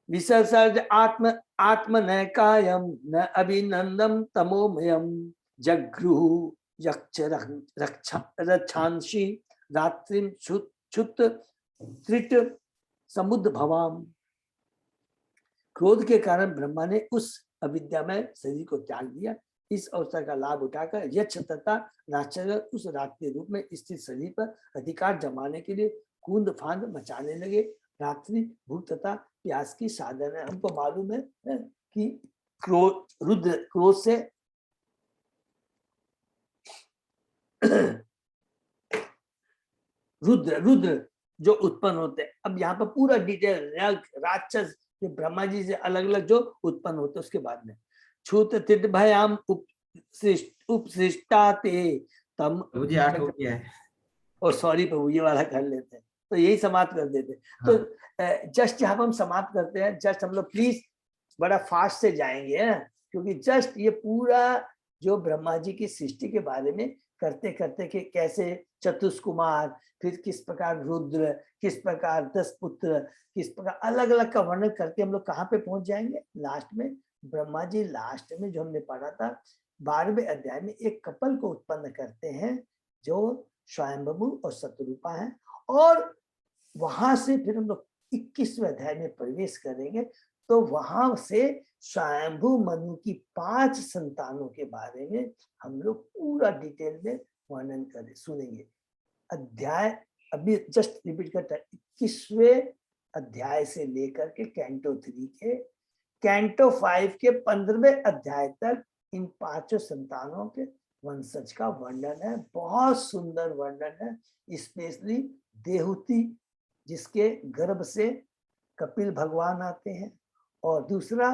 विसर्ज आत्म आत्म न कायम न अभिनंदम तमोमयम जगृहु यक्ष रक्षांशी रात्रिम छुत त्रिट समुद्र भवाम। क्रोध के कारण ब्रह्मा ने उस अविद्यामय शरीर को त्याग दिया। इस अवसर का लाभ उठाकर यक्ष तथा राक्षस उस रात्रि रूप में स्थित शरीर पर अधिकार जमाने के लिए कूद फांद मचाने लगे। रात्रि भूख तथा प्यास की साधन है। हमको मालूम है कि क्रोध से रुद्र जो उत्पन्न होते हैं। अब यहाँ पर पूरा डिटेल राक्षस ब्रह्मा जी से अलग अलग जो उत्पन्न होते उसके बाद में छूत तिट भयाम उपसृष्टाते तम। जी 8 हो गया है। और सॉरी प्रभु ये वाला कर लेते हैं तो यही समाप्त कर देते हैं। हाँ। तो जस्ट जहाँ हम समाप्त करते हैं, जस्ट हम लोग प्लीज बड़ा फास्ट से जाएंगे है? क्योंकि जस्ट ये पूरा जो ब्रह्मा जी की सृष्टि के बारे में करते करते कि कैसे चतुष्कुमार, फिर किस प्रकार रुद्र, किस प्रकार 10 पुत्र, किस प्रकार अलग अलग का वर्णन करके हम लोग कहाँ पे पहुंच जाएंगे लास्ट में। ब्रह्मा जी लास्ट में जो हमने पढ़ा था 12वें अध्याय में एक कपल को उत्पन्न करते हैं जो स्वयंभू और शतरूपा है। और वहां से फिर हम लोग 21वें अध्याय में प्रवेश करेंगे तो वहां से स्वयंभू मनु की 5 संतानों के बारे में हम लोग पूरा डिटेल में वर्णन करें सुनेंगे। अध्याय अभी जस्ट रिपीट करता है, 21वें अध्याय से लेकर के कैंटो 3 के कैंटो 5 के 15वें अध्याय तक इन 5 संतानों के वंशज का वर्णन है। बहुत सुंदर वर्णन है। स्पेशली देहूति जिसके गर्भ से कपिल भगवान आते हैं, और दूसरा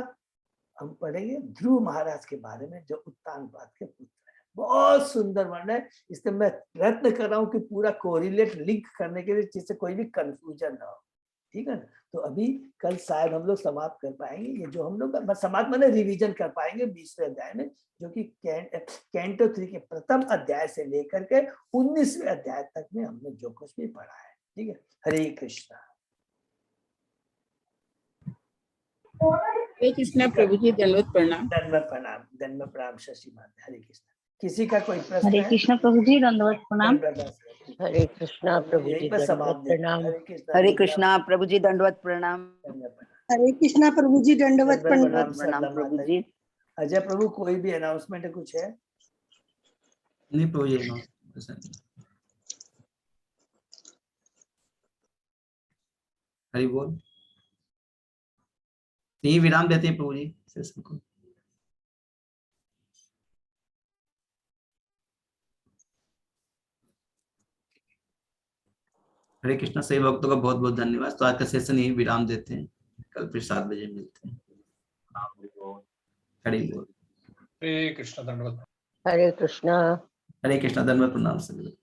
हम पढ़ेंगे ध्रुव महाराज के बारे में जो उत्तानपाद के पुत्र हैं। बहुत सुंदर वर्णन है। इसलिए मैं प्रयत्न कर रहा हूँ कि पूरा कोरिलेट लिंक करने के लिए जिससे कोई भी कंफ्यूजन ना हो, ठीक है ना। तो अभी कल शायद हम लोग समाप्त कर पाएंगे ये जो हम लोग समाप्त मैंने रिवीजन कर पाएंगे 20वें अध्याय में, जो कि कैंटो 3 के प्रथम अध्याय से लेकर के 19वें अध्याय तक में हमने जो कुछ भी पढ़ा है। ठीक है, हरे कृष्णा। हरे कृष्णा प्रभु जी, दंडवत प्रणाम। दंडवत प्रणाम, दंडवत प्रणाम शशि माता। हरे कृष्णा। किसी का कोई प्रश्न? हरे कृष्णा प्रभु जी, दंडवत प्रणाम। हरे कृष्णा प्रभु जी, दंडवत प्रणाम। हरे कृष्णा प्रभु जी, दंडवत प्रणाम। हरे कृष्णा प्रभु जी, दंडवत प्रणाम प्रभु जी। अजय प्रभु कोई भी अनाउंसमेंट है कुछ है? नहीं प्रभु जी, हरि बोल। यही विराम देते हैं प्रभु जी सेशन को। हरे कृष्णा। सही भक्तों का बहुत बहुत धन्यवाद। तो आज का सेशन यही विराम देते हैं, कल फिर 7 बजे मिलते हैं। हरि बोल। हरे कृष्ण। दंडवत। हरे कृष्णा हरे कृष्णा, दंडवत प्रणाम सभी।